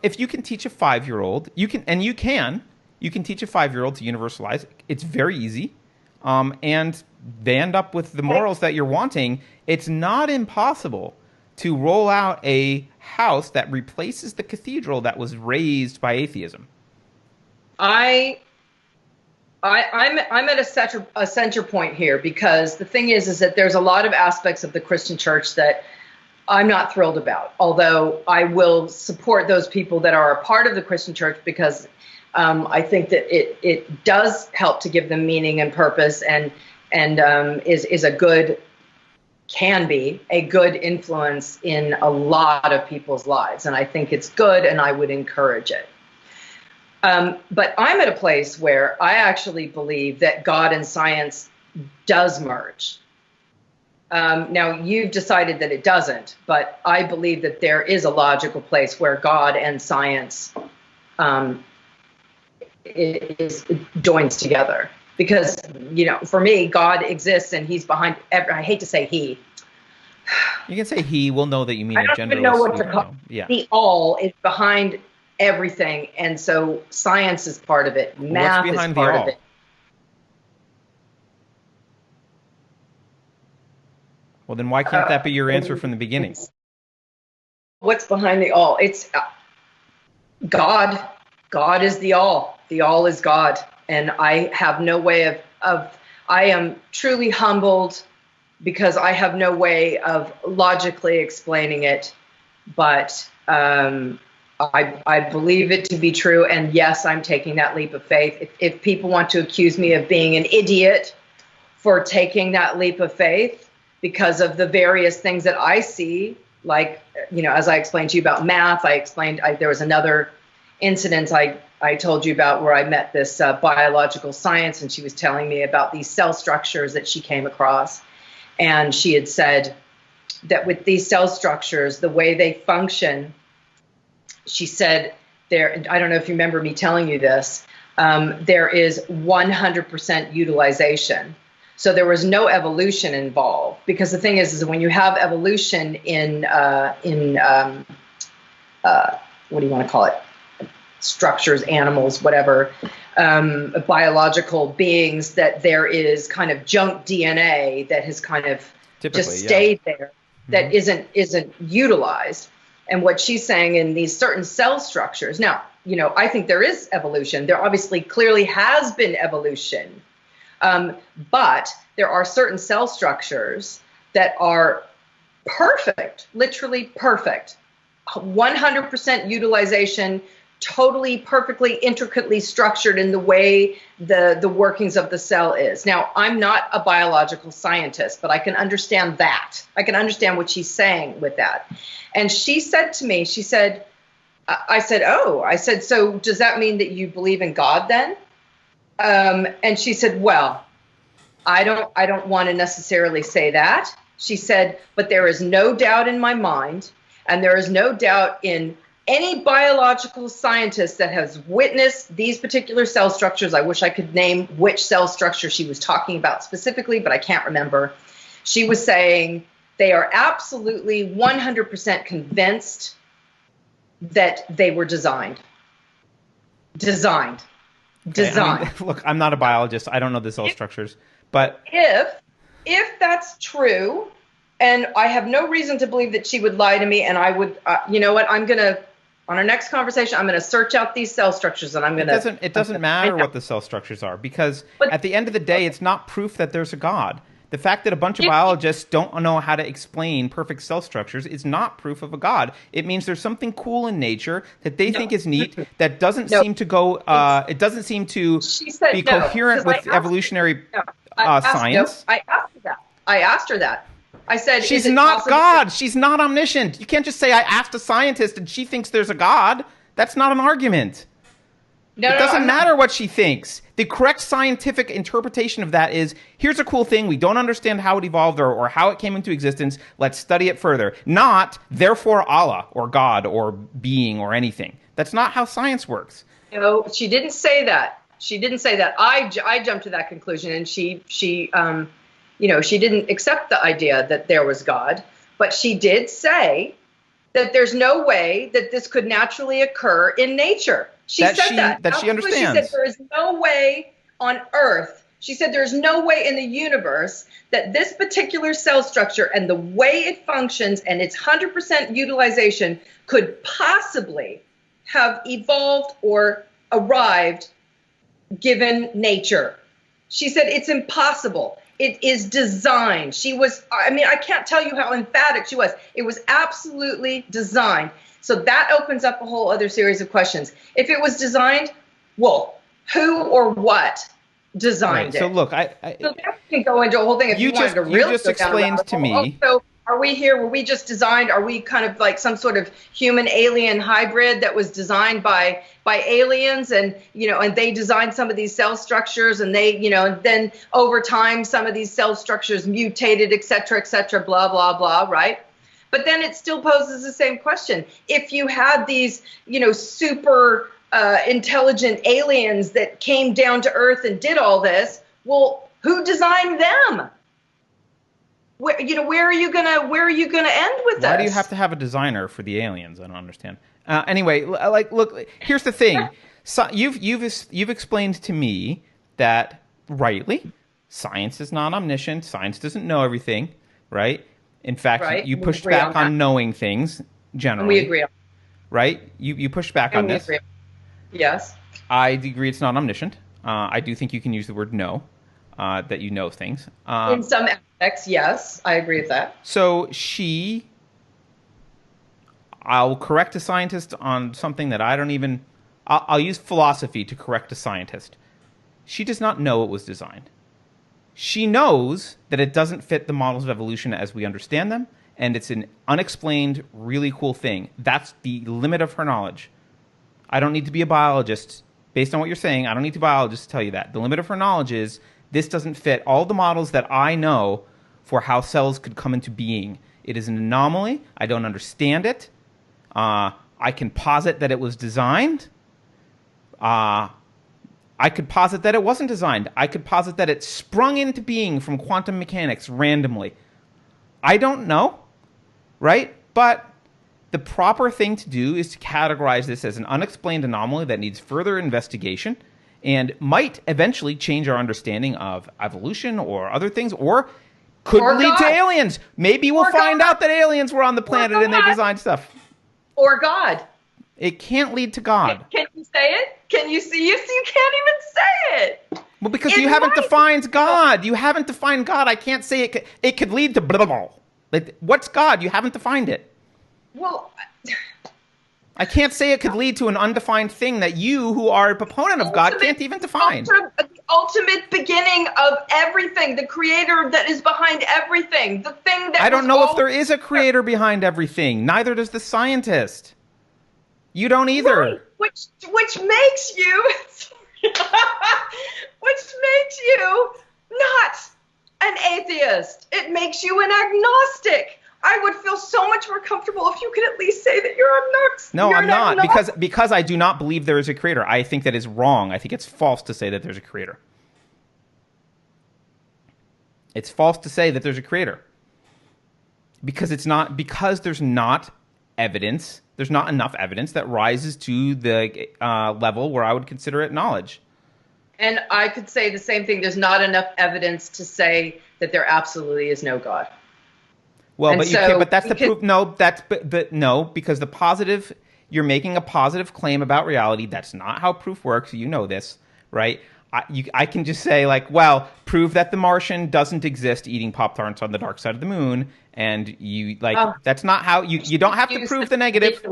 if you can teach a 5-year-old, you can teach a 5-year-old to universalize. It's very easy. And they end up with the morals that you're wanting. It's not impossible to roll out a house that replaces the cathedral that was raised by atheism. I'm at a center point here, because the thing is that there's a lot of aspects of the Christian church that I'm not thrilled about, although I will support those people that are a part of the Christian church, because I think that it does help to give them meaning and purpose, and can be a good influence in a lot of people's lives. And I think it's good, and I would encourage it. But I'm at a place where I actually believe that God and science does merge. Now, you've decided that it doesn't, but I believe that there is a logical place where God and science is joins together, because for me, God exists and he's behind I hate to say he. You can say he. We'll know that you mean I a genderless. don't even know what to call. Yeah. The all is behind everything, and so science is part of it. Math is part of it. Well, then why can't that be your answer from the beginning? What's behind the all? It's God. God is the all. The all is God. And I have no way I am truly humbled, because I have no way of logically explaining it. But I believe it to be true. And yes, I'm taking that leap of faith. If people want to accuse me of being an idiot for taking that leap of faith because of the various things that I see, like, as I explained to you about math, there was another incident I told you about where I met this biological science, and she was telling me about these cell structures that she came across. And she had said that with these cell structures, the way they function, she said I don't know if you remember me telling you this, there is 100% utilization. So there was no evolution involved, because the thing is when you have evolution in what do you want to call it? Structures, animals, whatever, biological beings, that there is kind of junk DNA that has kind of just stayed there, that isn't utilized. And what she's saying in these certain cell structures, now, I think there is evolution. There obviously clearly has been evolution. But there are certain cell structures that are perfect, literally perfect, 100% utilization, totally perfectly intricately structured in the way the workings of the cell is. Now, I'm not a biological scientist, but I can understand that. I can understand what she's saying with that. And she said to me, I said, so does that mean that you believe in God then? And she said, well, I don't want to necessarily say that. She said, but there is no doubt in my mind, and there is no doubt in any biological scientist that has witnessed these particular cell structures. I wish I could name which cell structure she was talking about specifically, but I can't remember. She was saying they are absolutely 100% convinced that they were designed. Okay, I mean, look, I'm not a biologist. I don't know the cell structures, but if that's true, and I have no reason to believe that she would lie to me, and I would, you know what, on our next conversation, I'm going to search out these cell structures, and I'm going to. It doesn't matter what the cell structures are, because at the end of the day, it's not proof that there's a God. The fact that a bunch of biologists don't know how to explain perfect cell structures is not proof of a God. It means there's something cool in nature that they think is neat that doesn't seem to go. It doesn't seem to be coherent with evolutionary science. I asked her that. I asked her that. I said, she's not God. She's not omniscient. You can't just say I asked a scientist and she thinks there's a God. That's not an argument. It doesn't matter what she thinks. The correct scientific interpretation of that is, here's a cool thing. We don't understand how it evolved or how it came into existence. Let's study it further. Not, therefore, Allah or God or being or anything. That's not how science works. No, she didn't say that. She didn't say that. I jumped to that conclusion, and she didn't accept the idea that there was God. But she did say that there's no way that this could naturally occur in nature. She said that. That she understands. She said there is no way on Earth. She said there's no way in the universe that this particular cell structure and the way it functions and its 100% utilization could possibly have evolved or arrived given nature. She said it's impossible. It is designed. I can't tell you how emphatic she was. It was absolutely designed. So that opens up a whole other series of questions. If it was designed, well, who or what designed it? So look, so that can go into a whole thing. If you wanted to really just explained to me. So are we here? Were we just designed? Are we kind of like some sort of human alien hybrid that was designed by aliens, and and they designed some of these cell structures, and they and then over time some of these cell structures mutated, et cetera, blah blah blah, right? But then it still poses the same question. If you had these, super intelligent aliens that came down to Earth and did all this, well, who designed them? Where are you gonna end with this? Why do you have to have a designer for the aliens? I don't understand. Anyway, look. Here's the thing. So you've explained to me that rightly, science is not omniscient. Science doesn't know everything, right? In fact, you pushed back on knowing things generally. And we agree on that. Right? You pushed back on this. Agree. Yes. I agree it's not omniscient. I do think you can use the word know, that you know things. In some aspects, yes. I agree with that. So I'll correct a scientist on something that I don't even... I'll use philosophy to correct a scientist. She does not know it was designed. She knows that it doesn't fit the models of evolution as we understand them, and it's an unexplained, really cool thing. That's the limit of her knowledge. I don't need to be a biologist. Based on what you're saying, I don't need to be a biologist to tell you that. The limit of her knowledge is this doesn't fit all the models that I know for how cells could come into being. It is an anomaly. I don't understand it. I can posit that it was designed. I could posit that it wasn't designed. I could posit that it sprung into being from quantum mechanics randomly. I don't know, right? But the proper thing to do is to categorize this as an unexplained anomaly that needs further investigation and might eventually change our understanding of evolution or other things, or could lead to aliens. Maybe we'll find out that aliens were on the planet and they designed stuff. Or God. It can't lead to God. Can you say it? Can you see? You can't even say it. Well, because you haven't defined God. You haven't defined God. I can't say it could lead to blah, blah, blah. Like, what's God? You haven't defined it. Well, I can't say it could lead to an undefined thing that you, who are a proponent of God, can't even define. The ultimate beginning of everything, the creator that is behind everything, the thing that I don't know if there is a creator behind everything. Neither does the scientist. You don't either. Right. Which makes you not an atheist. It makes you an agnostic. I would feel so much more comfortable if you could at least say that you're agnostic. No, I'm not, because I do not believe there is a creator. I think that is wrong. I think it's false to say that there's a creator. It's false to say that there's a creator. Because there's not evidence. There's not enough evidence that rises to the level where I would consider it knowledge. And I could say the same thing. There's not enough evidence to say that there absolutely is no God. Well, but you can't. But that's the proof. No, but no, because the positive. You're making a positive claim about reality. That's not how proof works. You know this, right? I can just say like, well, prove that the Martian doesn't exist eating Pop-Tarts on the dark side of the moon, and you like that's not how you don't have to prove the negative.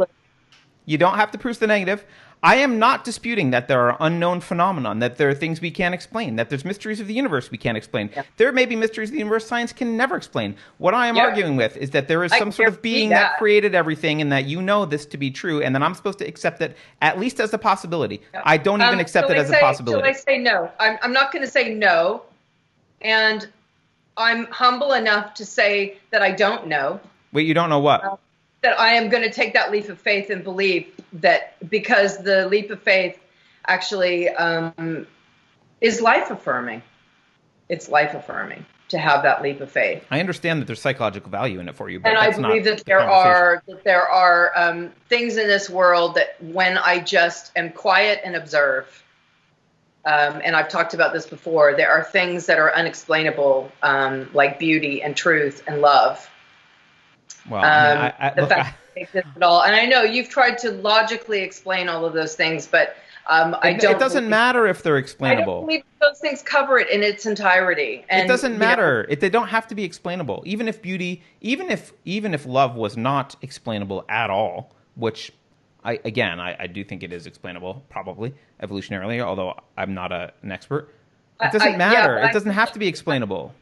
You don't have to prove the negative. I am not disputing that there are unknown phenomenon, that there are things we can't explain, that there's mysteries of the universe we can't explain. Yeah. There may be mysteries of the universe science can never explain. What I am arguing with is that there is some sort of being that created everything, and that you know this to be true, and then I'm supposed to accept it at least as a possibility. Yeah. I don't even accept it as a possibility. So I say no. I'm not going to say no, and I'm humble enough to say that I don't know. Wait, you don't know what? That I am going to take that leap of faith and believe that, because the leap of faith actually is life affirming. It's life affirming to have that leap of faith. I understand that there's psychological value in it for you, but and that's I believe that there are things in this world that when I just am quiet and observe, and I've talked about this before, there are things that are unexplainable, like beauty and truth and love. Well, the fact that it exists at all, and I know you've tried to logically explain all of those things, but I don't. It doesn't matter if they're explainable. I don't believe those things cover it in its entirety. And, it doesn't matter. They don't have to be explainable. Even if beauty, even if love was not explainable at all, which I do think it is explainable, probably evolutionarily, although I'm not an expert. It doesn't matter. It doesn't have to be explainable.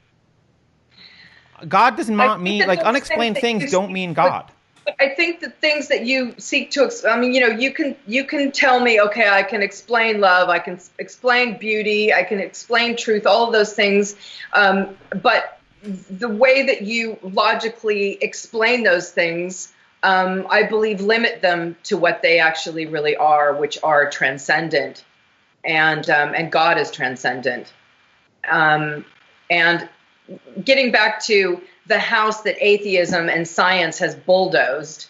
God does not mean, like, unexplained things don't mean God. But I think the things that you seek to, I mean, you can tell me, okay, I can explain love, I can explain beauty, I can explain truth, all of those things. But the way that you logically explain those things, I believe, limit them to what they actually really are, which are transcendent, and God is transcendent. And getting back to the house that atheism and science has bulldozed,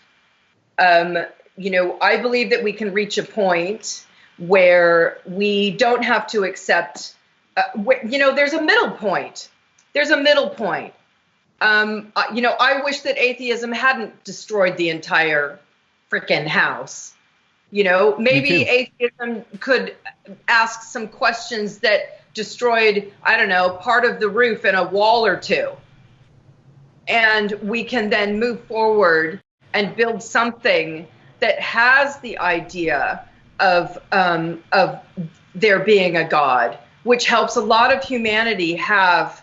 I believe that we can reach a point where we don't have to accept, there's a middle point. There's a middle point. I wish that atheism hadn't destroyed the entire freaking house. Maybe atheism could ask some questions that destroyed, I don't know, part of the roof and a wall or two. And we can then move forward and build something that has the idea of there being a God, which helps a lot of humanity have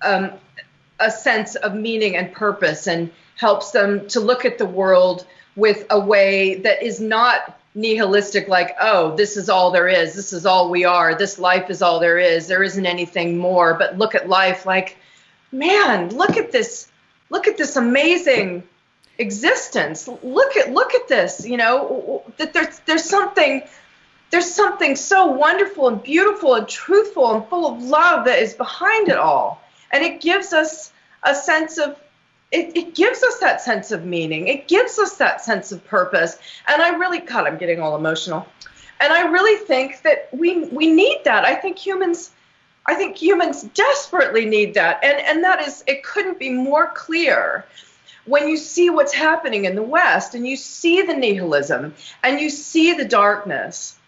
a sense of meaning and purpose, and helps them to look at the world with a way that is not nihilistic, like, oh, this is all there is, this is all we are, this life is all there isn't anything more. But look at life like, man, look at this amazing existence. Look at this, that there's something so wonderful and beautiful and truthful and full of love that is behind it all. And it gives us a sense of, it gives us that sense of meaning. It gives us that sense of purpose. And I really, God, I'm getting all emotional. And I really think that we need that. I think humans desperately need that. And that is, it couldn't be more clear when you see what's happening in the West, and you see the nihilism, and you see the darkness.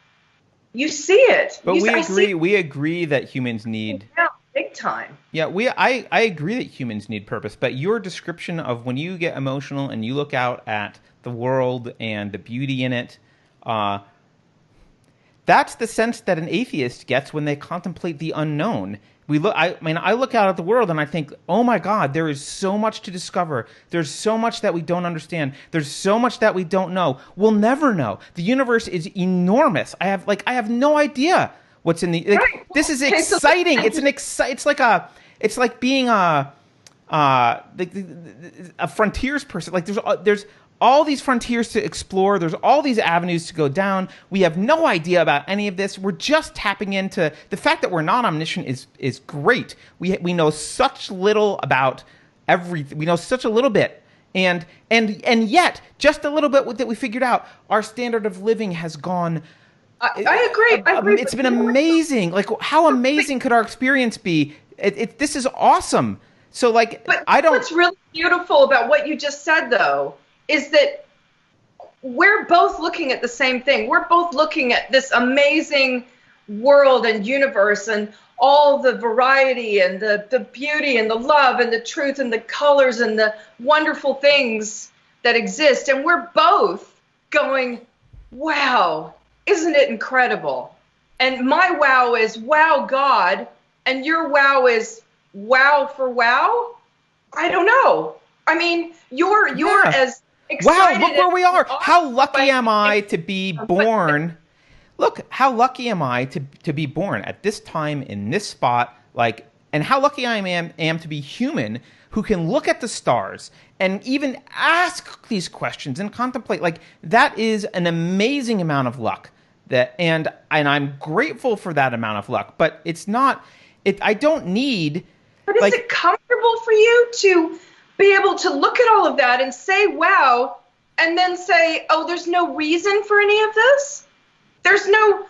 You see it. But we agree that humans need... Yeah, big time. Yeah, I agree that humans need purpose, but your description of when you get emotional and you look out at the world and the beauty in it, that's the sense that an atheist gets when they contemplate the unknown. I look out at the world and I think, oh my God, there is so much to discover. There's so much that we don't understand. There's so much that we don't know. We'll never know. The universe is enormous. I have no idea what's in the. Right. This is exciting. It's like being a frontiers person. Like there's all these frontiers to explore. There's all these avenues to go down. We have no idea about any of this. We're just tapping into the fact that we're not omniscient is great. We know such little about everything. We know such a little bit. And yet, just a little bit that we figured out, our standard of living has gone. I agree. It's been amazing. Like, how amazing could our experience be? This is awesome. So, like, but what's really beautiful about what you just said, though, is that we're both looking at the same thing. We're both looking at this amazing world and universe and all the variety and the beauty and the love and the truth and the colors and the wonderful things that exist. And we're both going, wow, isn't it incredible? And my wow is, wow, God. And your wow is, wow for wow? I don't know. I mean, you're as excited. Wow, look where we are. How lucky am I to be born? Look, how lucky am I to be born at this time in this spot? Like, and how lucky I am to be human who can look at the stars and even ask these questions and contemplate. Like, that is an amazing amount of luck. And I'm grateful for that amount of luck. But it's not. I don't need. But is it comfortable for you to be able to look at all of that and say, wow, and then say, oh, there's no reason for any of this? There's no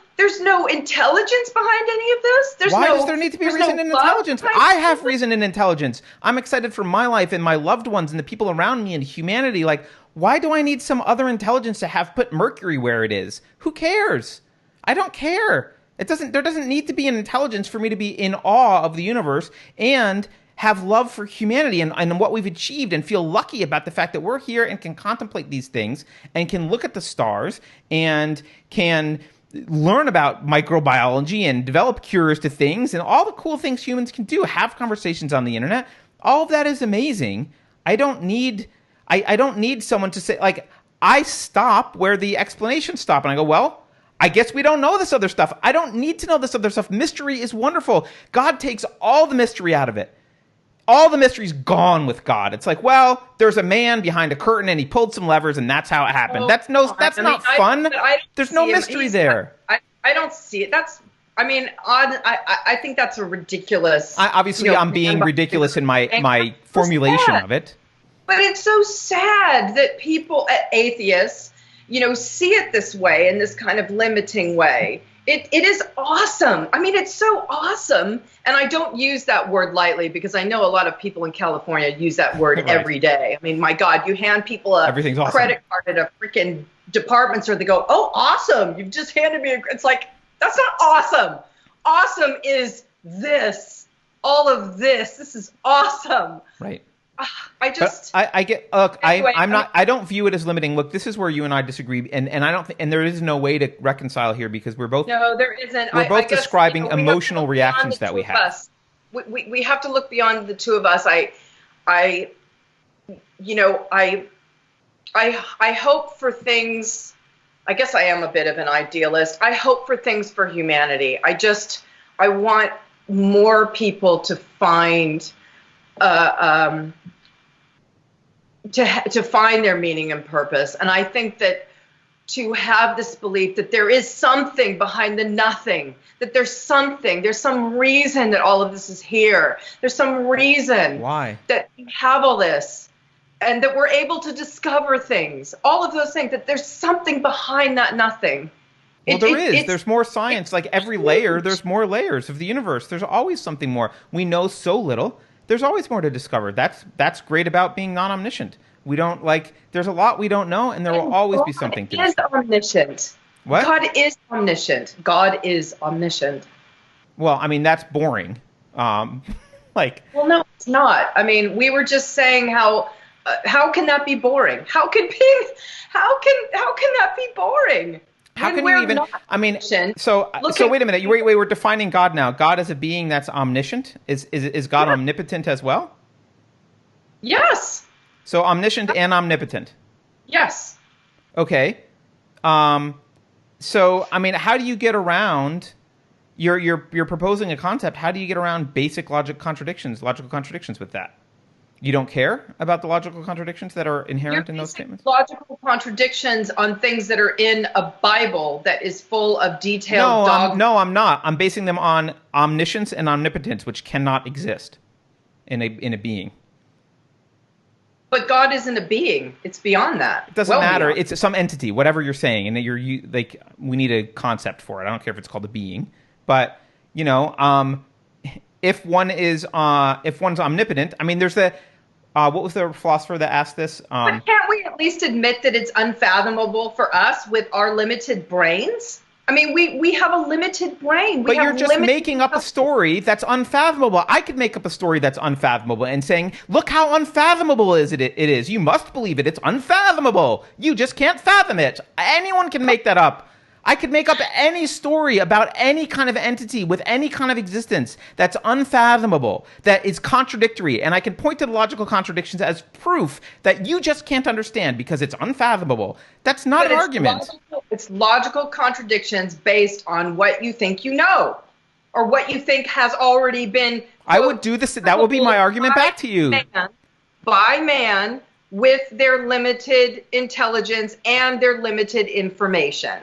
intelligence behind any of this? Why does there need to be reason and intelligence? I have reason and intelligence. I'm excited for my life and my loved ones and the people around me and humanity. Like, why do I need some other intelligence to have put Mercury where it is? Who cares? I don't care. There doesn't need to be an intelligence for me to be in awe of the universe and have love for humanity and what we've achieved and feel lucky about the fact that we're here and can contemplate these things and can look at the stars and can learn about microbiology and develop cures to things and all the cool things humans can do, have conversations on the internet. All of that is amazing. I don't need someone to say, like, I stop where the explanations stop and I go, well, I guess we don't know this other stuff. I don't need to know this other stuff. Mystery is wonderful. God takes all the mystery out of it. All the mystery's gone with God. It's like, well, there's a man behind a curtain and he pulled some levers and that's how it happened. That's not fun. There's no mystery there. I don't see it. I think that's a ridiculous. I'm being ridiculous in my formulation of it. But it's so sad that people, atheists, see it this way, in this kind of limiting way. It is awesome. I mean, it's so awesome. And I don't use that word lightly because I know a lot of people in California use that word every day. I mean, my God, you hand people a credit card at a freaking department store, they go, oh, awesome. You've just handed me it's like, that's not awesome. Awesome is this. All of this. This is awesome. Right. I get. Look, anyway, I don't view it as limiting. Look, this is where you and I disagree, and I don't think, and there is no way to reconcile here because we're both. No, there isn't. We're both describing emotional reactions that we have. We have to look beyond the two of us. I hope for things. I guess I am a bit of an idealist. I hope for things for humanity. I want more people to find. To find their meaning and purpose. And I think that to have this belief that there is something behind the nothing, that there's some reason that all of this is here. There's some reason that we have all this and that we're able to discover things, all of those things, that there's something behind that nothing. Well, there's more science. Like every layer, there's more layers of the universe. There's always something more. We know so little. There's always more to discover. That's great about being non-omniscient. We don't there's a lot we don't know, and there will always be something to discover. God is omniscient. What? God is omniscient. God is omniscient. Well, I mean, that's boring. Well, no, it's not. I mean, we were just saying how can that be boring? How can that be boring? How can you even? I mean, so wait a minute. We're defining God now. God is a being that's omniscient. Is God omnipotent as well? Yes. So omniscient and omnipotent. Yes. Okay. So I mean, how do you get around? You're proposing a concept. How do you get around basic logical contradictions with that? You don't care about the logical contradictions that are inherent in those statements? Logical contradictions on things that are in a Bible that is full of detailed dogma. No, I'm not. I'm basing them on omniscience and omnipotence, which cannot exist in a being. But God isn't a being. It's beyond that. It doesn't matter. Beyond. It's some entity, whatever you're saying, and we need a concept for it. I don't care if it's called a being, but if one's omnipotent, I mean, there's what was the philosopher that asked this? But can't we at least admit that it's unfathomable for us with our limited brains? I mean, we have a limited brain. But you're just making up a story that's unfathomable. I could make up a story that's unfathomable and saying, look how unfathomable it is. You must believe it. It's unfathomable. You just can't fathom it. Anyone can make that up. I could make up any story about any kind of entity with any kind of existence that's unfathomable, that is contradictory, and I can point to the logical contradictions as proof that you just can't understand because it's unfathomable. That's not an argument. It's logical contradictions based on what you think you know, or what you think has already been. I would do this. That would be my argument back to you. By man with their limited intelligence and their limited information.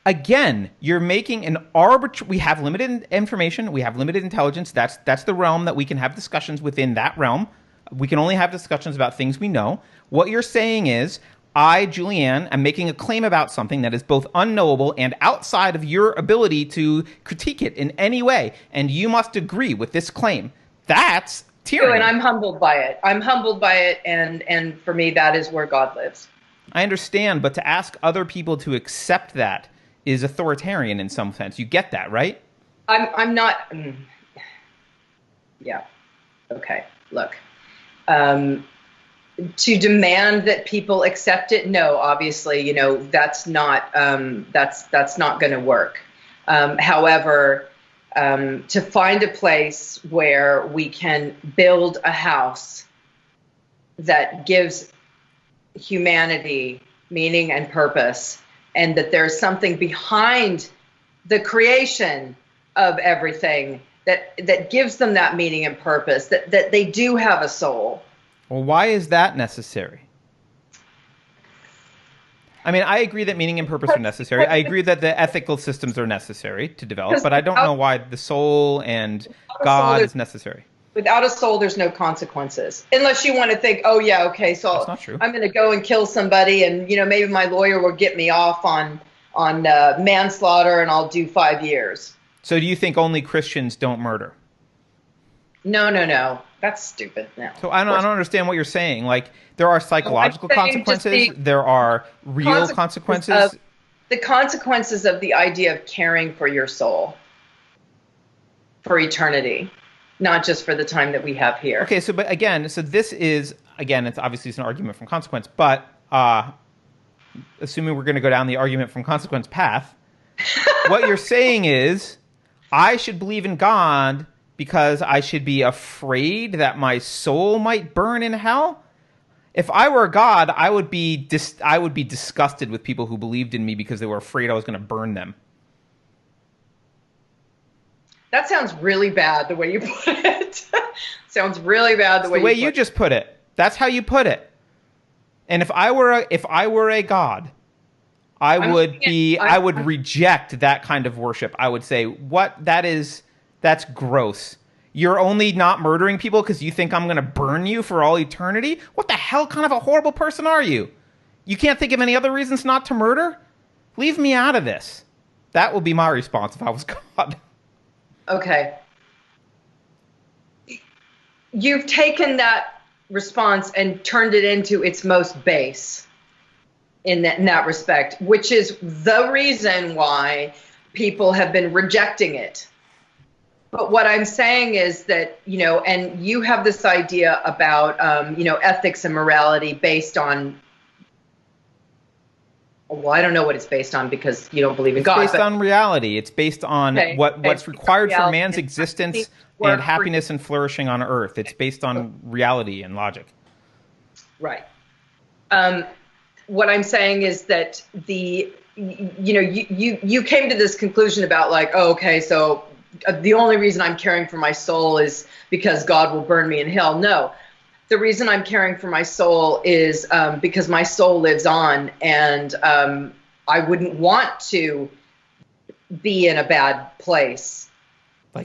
Again, you're making an arbitrary. We have limited information. We have limited intelligence. That's the realm that we can have discussions within that realm. We can only have discussions about things we know. What you're saying is, I, Julianne, am making a claim about something that is both unknowable and outside of your ability to critique it in any way, and you must agree with this claim. That's tyranny. And I'm humbled by it. I'm humbled by it, and for me, that is where God lives. I understand, but to ask other people to accept that is authoritarian in some sense. You get that, right? I'm not. Yeah. Okay. Look. To demand that people accept it, no. Obviously, that's not that's not going to work. However, to find a place where we can build a house that gives humanity meaning and purpose, and that there's something behind the creation of everything that gives them that meaning and purpose, that they do have a soul. Well, why is that necessary? I mean, I agree that meaning and purpose are necessary. I agree that the ethical systems are necessary to develop, but I don't know why the soul and God is necessary. Without a soul, there's no consequences. Unless you want to think, oh, yeah, okay, so That's not true. I'm going to go and kill somebody, and, maybe my lawyer will get me off on manslaughter, and I'll do 5 years. So do you think only Christians don't murder? No. That's stupid. No. So I don't understand what you're saying. Like, there are psychological consequences. There are real consequences. The consequences of the idea of caring for your soul for eternity. Not just for the time that we have here. Okay, so this is, it's obviously it's an argument from consequence, but assuming we're going to go down the argument from consequence path, what you're saying is, I should believe in God because I should be afraid that my soul might burn in hell? If I were a God, I would be disgusted with people who believed in me because they were afraid I was going to burn them. That sounds really bad the way you put it. Sounds really bad the way you just put it. That's how you put it. And if I were a God, I would reject that kind of worship. I would say, that's gross. You're only not murdering people because you think I'm going to burn you for all eternity? What the hell kind of a horrible person are you? You can't think of any other reasons not to murder? Leave me out of this. That would be my response if I was God. Okay. You've taken that response and turned it into its most base in that respect, which is the reason why people have been rejecting it. But what I'm saying is that, and you have this idea about, ethics and morality based on, well, I don't know what it's based on because you don't believe in God. It's based on reality. It's based on what's required for man's existence and happiness and flourishing on Earth. It's based on reality and logic. Right. What I'm saying is that you came to this conclusion about so the only reason I'm caring for my soul is because God will burn me in hell. No. The reason I'm caring for my soul is because my soul lives on, and I wouldn't want to be in a bad place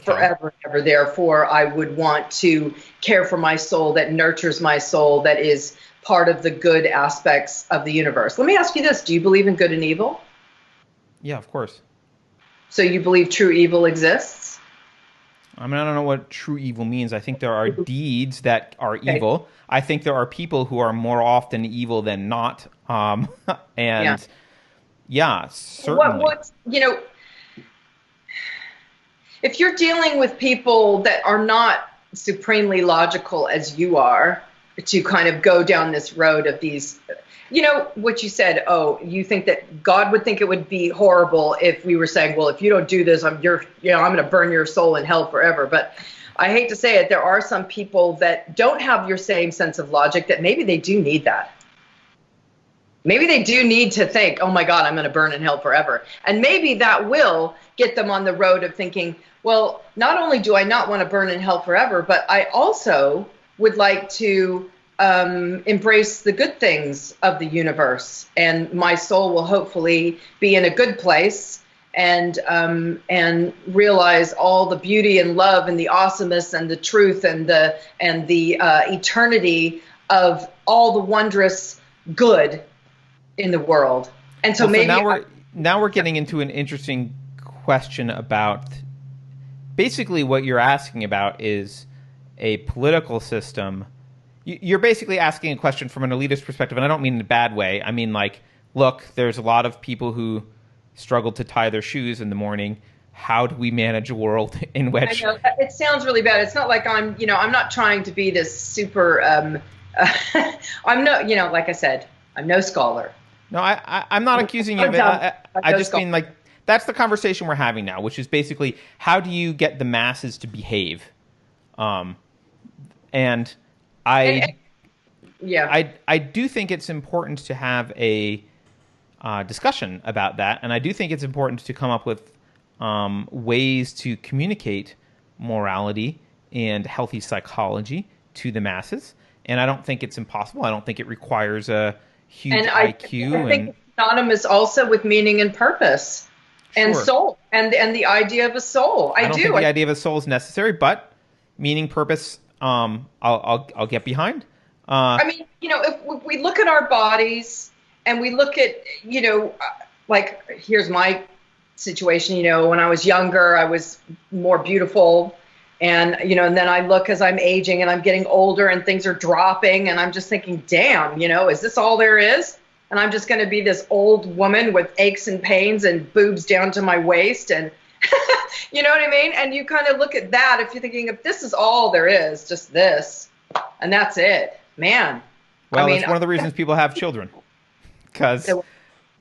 forever and ever. Therefore, I would want to care for my soul that nurtures my soul, that is part of the good aspects of the universe. Let me ask you this. Do you believe in good and evil? Yeah, of course. So you believe true evil exists? I mean, I don't know what true evil means. I think there are deeds that are evil. I think there are people who are more often evil than not. Yeah, certainly. What's, if you're dealing with people that are not supremely logical as you are, to kind of go down this road of these, what you said, you think that God would think it would be horrible if we were saying, well, if you don't do this, I'm going to burn your soul in hell forever. But I hate to say it, there are some people that don't have your same sense of logic that maybe they do need that. Maybe they do need to think, oh my God, I'm going to burn in hell forever. And maybe that will get them on the road of thinking, well, not only do I not want to burn in hell forever, but I also would like to embrace the good things of the universe, and my soul will hopefully be in a good place, and realize all the beauty and love and the awesomeness and the truth and the eternity of all the wondrous good in the world. And so maybe now we're getting into an interesting question about basically what you're asking about is a political system. You're basically asking a question from an elitist perspective, and I don't mean in a bad way. I mean, like, look, there's a lot of people who struggle to tie their shoes in the morning. How do we manage a world in which... I know, it sounds really bad. It's not like I'm not trying to be this super... I'm no, like I said, I'm no scholar. No, I'm not accusing you of it. I just mean, like, that's the conversation we're having now, which is basically, how do you get the masses to behave? And I do think it's important to have a discussion about that, and I do think it's important to come up with ways to communicate morality and healthy psychology to the masses. And I don't think it's impossible. I don't think it requires a huge IQ. I think it's synonymous also with meaning and purpose and soul and the idea of a soul. I don't think the idea of a soul is necessary, but meaning, purpose, I'll get behind. If we look at our bodies and we look at, like, here's my situation, when I was younger, I was more beautiful. And, and then I look as I'm aging and I'm getting older and things are dropping. And I'm just thinking, damn, is this all there is? And I'm just going to be this old woman with aches and pains and boobs down to my waist. And you know what I mean? And you kind of look at that if you're thinking, if this is all there is, just this, and that's it, man. Well, it's one of the reasons people have children. Because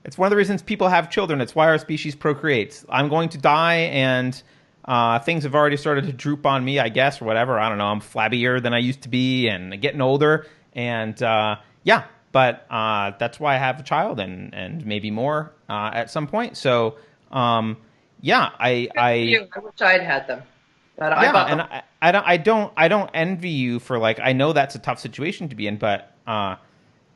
it's one of the reasons people have children. It's why our species procreates. I'm going to die, and things have already started to droop on me, I guess, or whatever. I don't know. I'm flabbier than I used to be and getting older. And but that's why I have a child and maybe more at some point. So, I wish I'd had them. But I don't envy you for, like, I know that's a tough situation to be in, but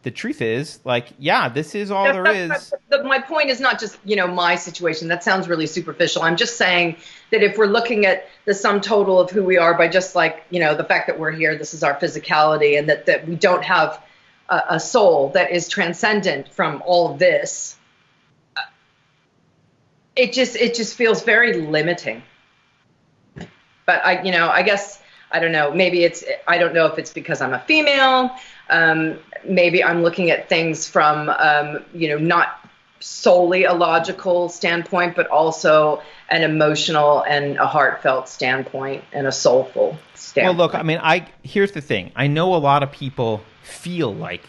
the truth is, like, this is all there is. My point is not just, my situation. That sounds really superficial. I'm just saying that if we're looking at the sum total of who we are by just, like, the fact that we're here, this is our physicality, and that we don't have a soul that is transcendent from all of this, it just feels very limiting. But I guess, I don't know, maybe I don't know if it's because I'm a female. Maybe I'm looking at things from, not solely a logical standpoint, but also an emotional and a heartfelt standpoint and a soulful standpoint. Well, look, here's the thing. I know a lot of people feel like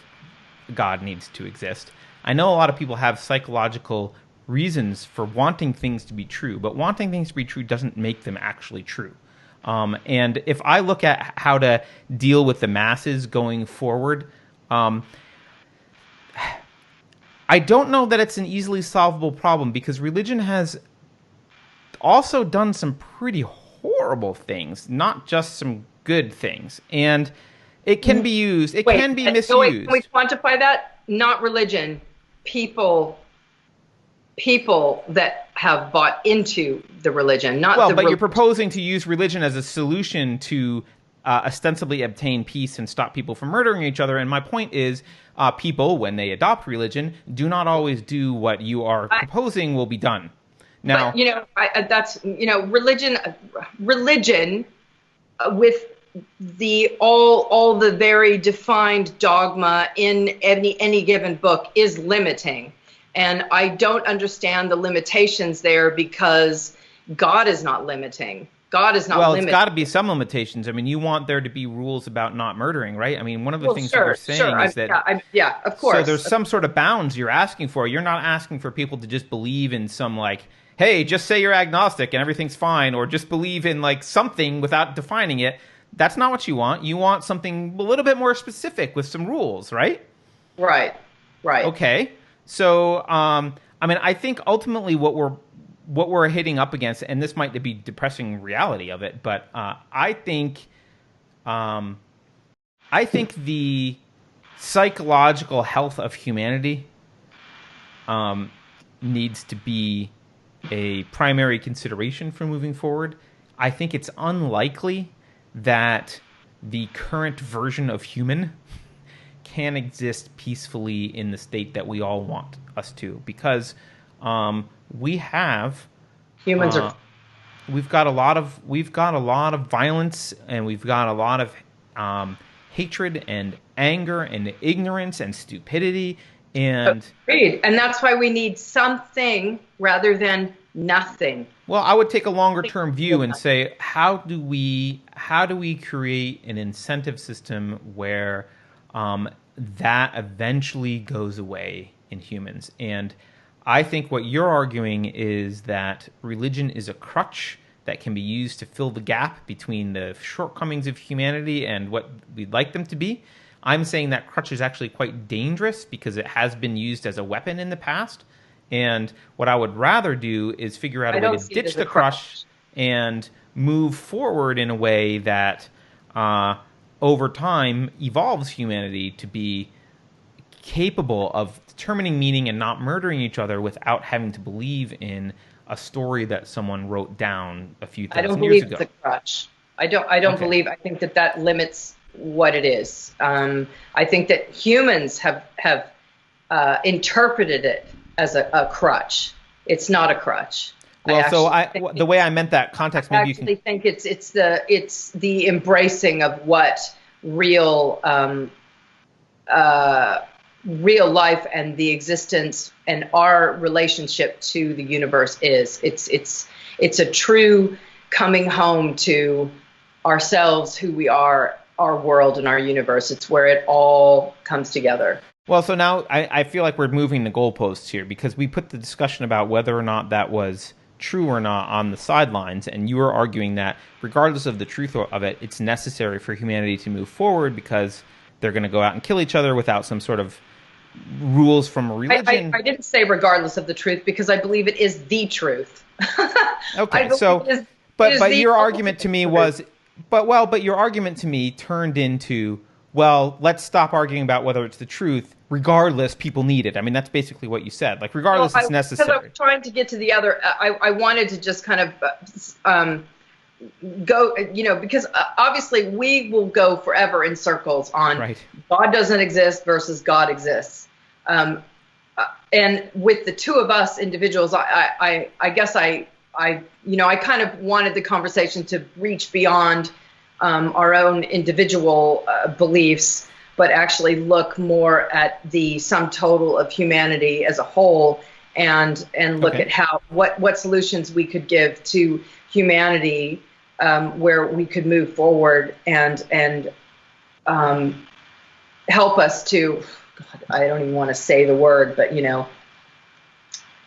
God needs to exist. I know a lot of people have psychological reasons for wanting things to be true, but wanting things to be true doesn't make them actually true. And if I look at how to deal with the masses going forward, I don't know that it's an easily solvable problem, because religion has also done some pretty horrible things, not just some good things. And it can be used. It can be misused. Can we quantify that? Not religion. People that have bought into the religion, not but you're proposing to use religion as a solution to ostensibly obtain peace and stop people from murdering each other. And my point is, people, when they adopt religion, do not always do what you are proposing will be done. Now, but, that's religion with all the very defined dogma in any given book is limiting. And I don't understand the limitations there because God is not limiting. God is not limiting. It's got to be some limitations. I mean, you want there to be rules about not murdering, right? I mean, one of the things that you're saying is that... Yeah, of course. So there's some sort of bounds you're asking for. You're not asking for people to just believe in some, like, hey, just say you're agnostic and everything's fine, or just believe in, like, something without defining it. That's not what you want. You want something a little bit more specific with some rules, right? Right. Okay. So, I mean, I think ultimately what we're hitting up against, and this might be depressing reality of it, but I think the psychological health of humanity needs to be a primary consideration for moving forward. I think it's unlikely that the current version of human can exist peacefully in the state that we all want us to, because we have humans are we've got a lot of violence, and we've got a lot of hatred and anger and ignorance and stupidity, and agreed. And that's why we need something rather than nothing. Well, I would take a longer term view and say, how do we create an incentive system where that eventually goes away in humans? And I think what you're arguing is that religion is a crutch that can be used to fill the gap between the shortcomings of humanity and what we'd like them to be. I'm saying that crutch is actually quite dangerous because it has been used as a weapon in the past. And what I would rather do is figure out a way to ditch the crutch and move forward in a way that over time evolves humanity to be capable of determining meaning and not murdering each other without having to believe in a story that someone wrote down a few thousand years ago. I don't believe it's a crutch. I don't believe. I think that limits what it is. I think that humans have interpreted it as a crutch. It's not a crutch. Well, the way I meant that context, maybe you can. I think it's the embracing of what real life and the existence and our relationship to the universe is. It's a true coming home to ourselves, who we are, our world and our universe. It's where it all comes together. Well, so now I feel like we're moving the goalposts here, because we put the discussion about whether or not that was true or not on the sidelines, and you were arguing that regardless of the truth of it, it's necessary for humanity to move forward because they're going to go out and kill each other without some sort of rules from a religion. I didn't say regardless of the truth, because I believe it is the truth. Okay, so but your argument to me was, but your argument to me turned into, well, let's stop arguing about whether it's the truth. Regardless, people need it. I mean, that's basically what you said. Like, regardless, it's necessary. Because I was trying to get to the other. I wanted to just kind of go, because obviously we will go forever in circles on right. God doesn't exist versus God exists. And with the two of us individuals, I guess I kind of wanted the conversation to reach beyond our own individual beliefs, but actually look more at the sum total of humanity as a whole, and look at what solutions we could give to humanity, where we could move forward and help us to, God, I don't even want to say the word, but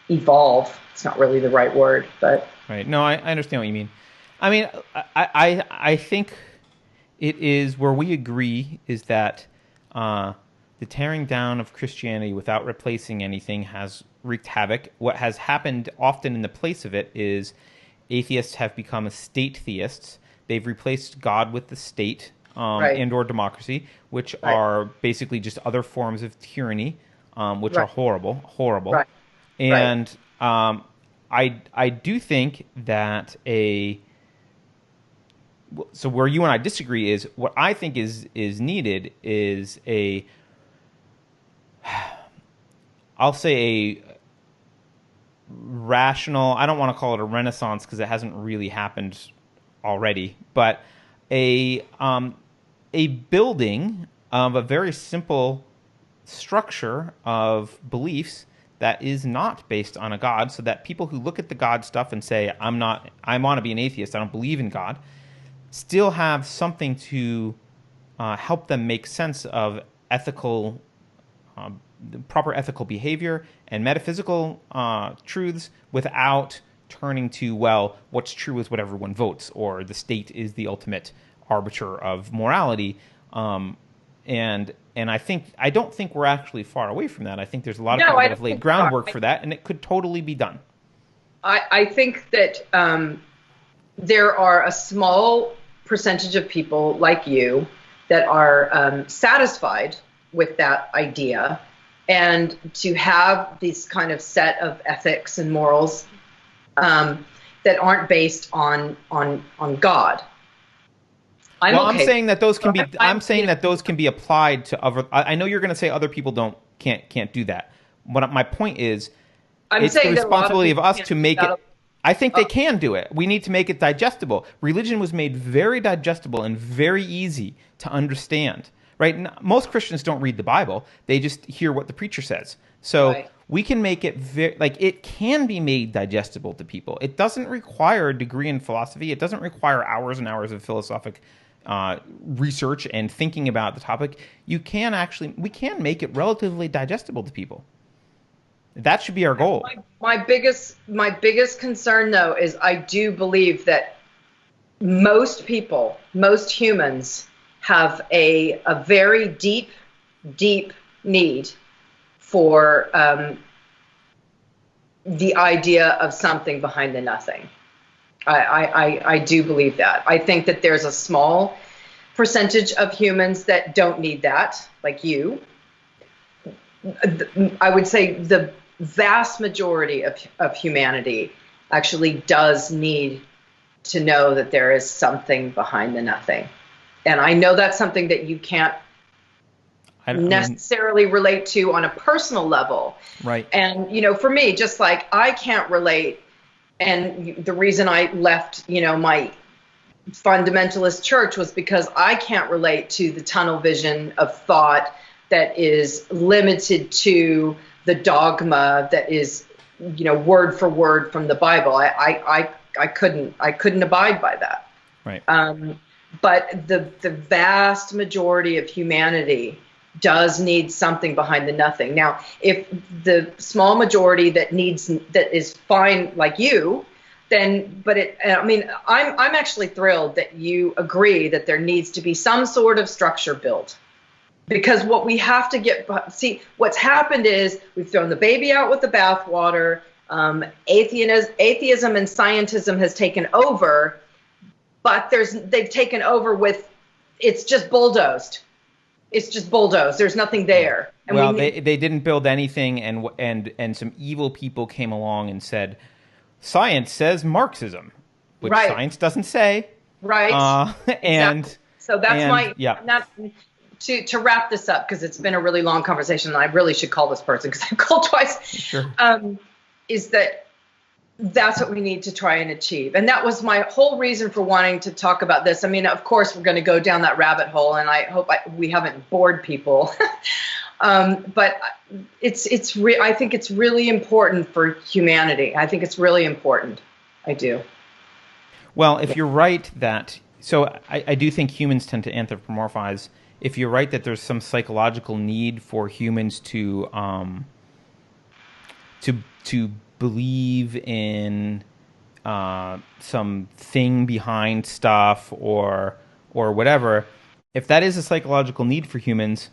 evolve. It's not really the right word, but right. No, I understand what you mean. I mean, I think it is where we agree is that the tearing down of Christianity without replacing anything has wreaked havoc. What has happened often in the place of it is atheists have become state theists. They've replaced God with the state right. and or democracy, which right. are basically just other forms of tyranny, which right. are horrible. Right. And I do think that so where you and I disagree is what I think is needed is I'll say a rational, I don't want to call it a renaissance because it hasn't really happened already, but a building of a very simple structure of beliefs that is not based on a God, so that people who look at the God stuff and say, I want to be an atheist, I don't believe in God, still have something to help them make sense of ethical, proper ethical behavior and metaphysical truths without turning to, well, what's true is what everyone votes, or the state is the ultimate arbiter of morality. And I don't think we're actually far away from that. I think there's a lot of people that have laid groundwork for that, and it could totally be done. I think that there are a small percentage of people like you that are satisfied with that idea, and to have this kind of set of ethics and morals that aren't based on God. I'm saying that those can be. I'm saying that those can be applied to other. I know you're going to say other people can't do that. But my point is, it's the responsibility of us to make it. I think they can do it. We need to make it digestible. Religion was made very digestible and very easy to understand. Right? Most Christians don't read the Bible; they just hear what the preacher says. So we can make it it can be made digestible to people. It doesn't require a degree in philosophy. It doesn't require hours and hours of philosophic research and thinking about the topic. We can make it relatively digestible to people. That should be our goal. My biggest concern, though, is I do believe that most people, most humans, have a very deep need for the idea of something behind the nothing. I do believe that. I think that there's a small percentage of humans that don't need that, like you. I would say the vast majority of humanity actually does need to know that there is something behind the nothing. And I know that's something that you can't necessarily relate to on a personal level. Right. And, for me, just like I can't relate. And the reason I left, my fundamentalist church was because I can't relate to the tunnel vision of thought that is limited to the dogma that is, word for word from the Bible. I couldn't abide by that. Right. But the vast majority of humanity does need something behind the nothing. Now, if the small majority that is fine like you, then, I'm actually thrilled that you agree that there needs to be some sort of structure built. Because what we have to what's happened is we've thrown the baby out with the bathwater. Atheism and scientism has taken over, but they've taken over with, it's just bulldozed. It's just bulldozed. There's nothing there. And they didn't build anything, and some evil people came along and said, science says Marxism, which science doesn't say. Right. And so that's to wrap this up, because it's been a really long conversation, and I really should call this person because I've called twice. Sure. Is that's what we need to try and achieve. And that was my whole reason for wanting to talk about this. Of course, we're going to go down that rabbit hole, and I hope we haven't bored people. But I think it's really important for humanity. I think it's really important. I do. Well, if you're right so I do think humans tend to anthropomorphize. If you're right that there's some psychological need for humans to believe in some thing behind stuff or whatever, if that is a psychological need for humans,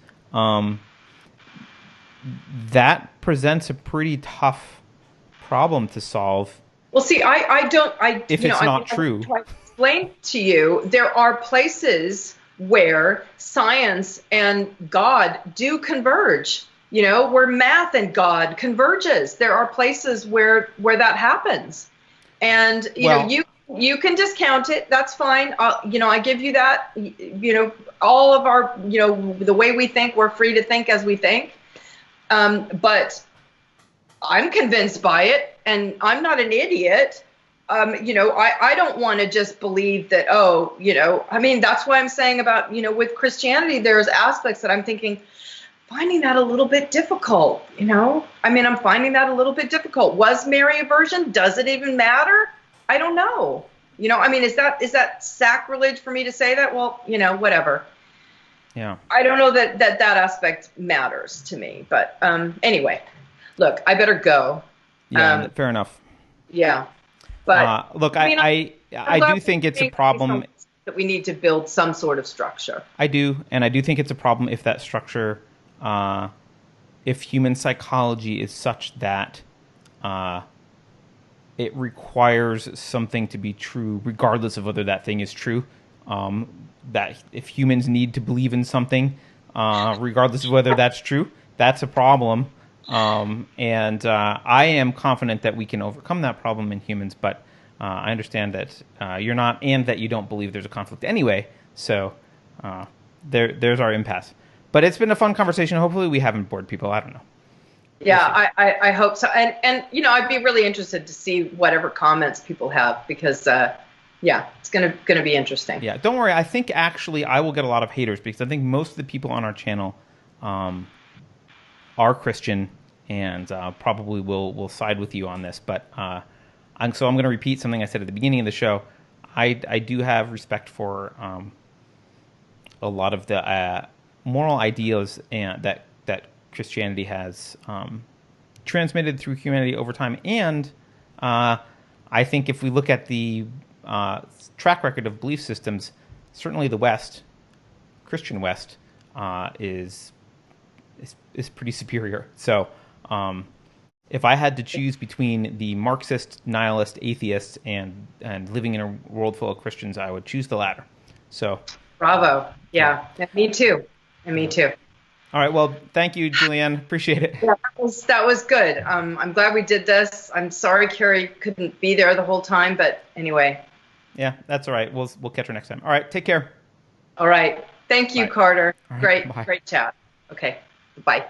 that presents a pretty tough problem to solve. Well, see, if it's not true. To explain to you, there are places where science and God do converge. Where math and God converges. There are places where that happens, and you can discount it. That's fine. I give you that. All of our, the way we think, we're free to think as we think. But I'm convinced by it, and I'm not an idiot. I don't want to just believe that. That's why I'm saying about with Christianity, there's aspects that I'm thinking, finding that a little bit difficult, you know? I mean, I'm finding that a little bit difficult. Was Mary a virgin? Does it even matter? I don't know. You know, I mean, is that sacrilege for me to say that? Well, you know, whatever. Yeah. I don't know that aspect matters to me. But anyway, look, I better go. Yeah, fair enough. Yeah. But look, I do think it's a problem that we need to build some sort of structure. I do, and I do think it's a problem if that structure, if human psychology is such that it requires something to be true, regardless of whether that thing is true. That if humans need to believe in something, regardless of whether that's true, that's a problem. And I am confident that we can overcome that problem in humans, but I understand that you're not, and that you don't believe there's a conflict anyway. So there's our impasse. But it's been a fun conversation. Hopefully we haven't bored people. I don't know. Yeah, I hope so. And you know, I'd be really interested to see whatever comments people have, because yeah, it's gonna be interesting. Yeah, don't worry. I think actually I will get a lot of haters, because I think most of the people on our channel are Christian and probably will side with you on this. But I'm going to repeat something I said at the beginning of the show. I do have respect for a lot of the moral ideals that Christianity has transmitted through humanity over time. And I think if we look at the track record of belief systems, certainly the West, Christian West, is pretty superior. So if I had to choose between the Marxist, nihilist, atheist, and living in a world full of Christians, I would choose the latter. So bravo. Yeah, me too. And me too. All right. Well, thank you, Julienne. Appreciate it. Yeah, that was good. I'm glad we did this. I'm sorry Keri couldn't be there the whole time, but anyway. Yeah, that's all right. We'll catch her next time. All right. Take care. All right. Thank you, Bye. Carter. All right, Great chat. Okay. Bye.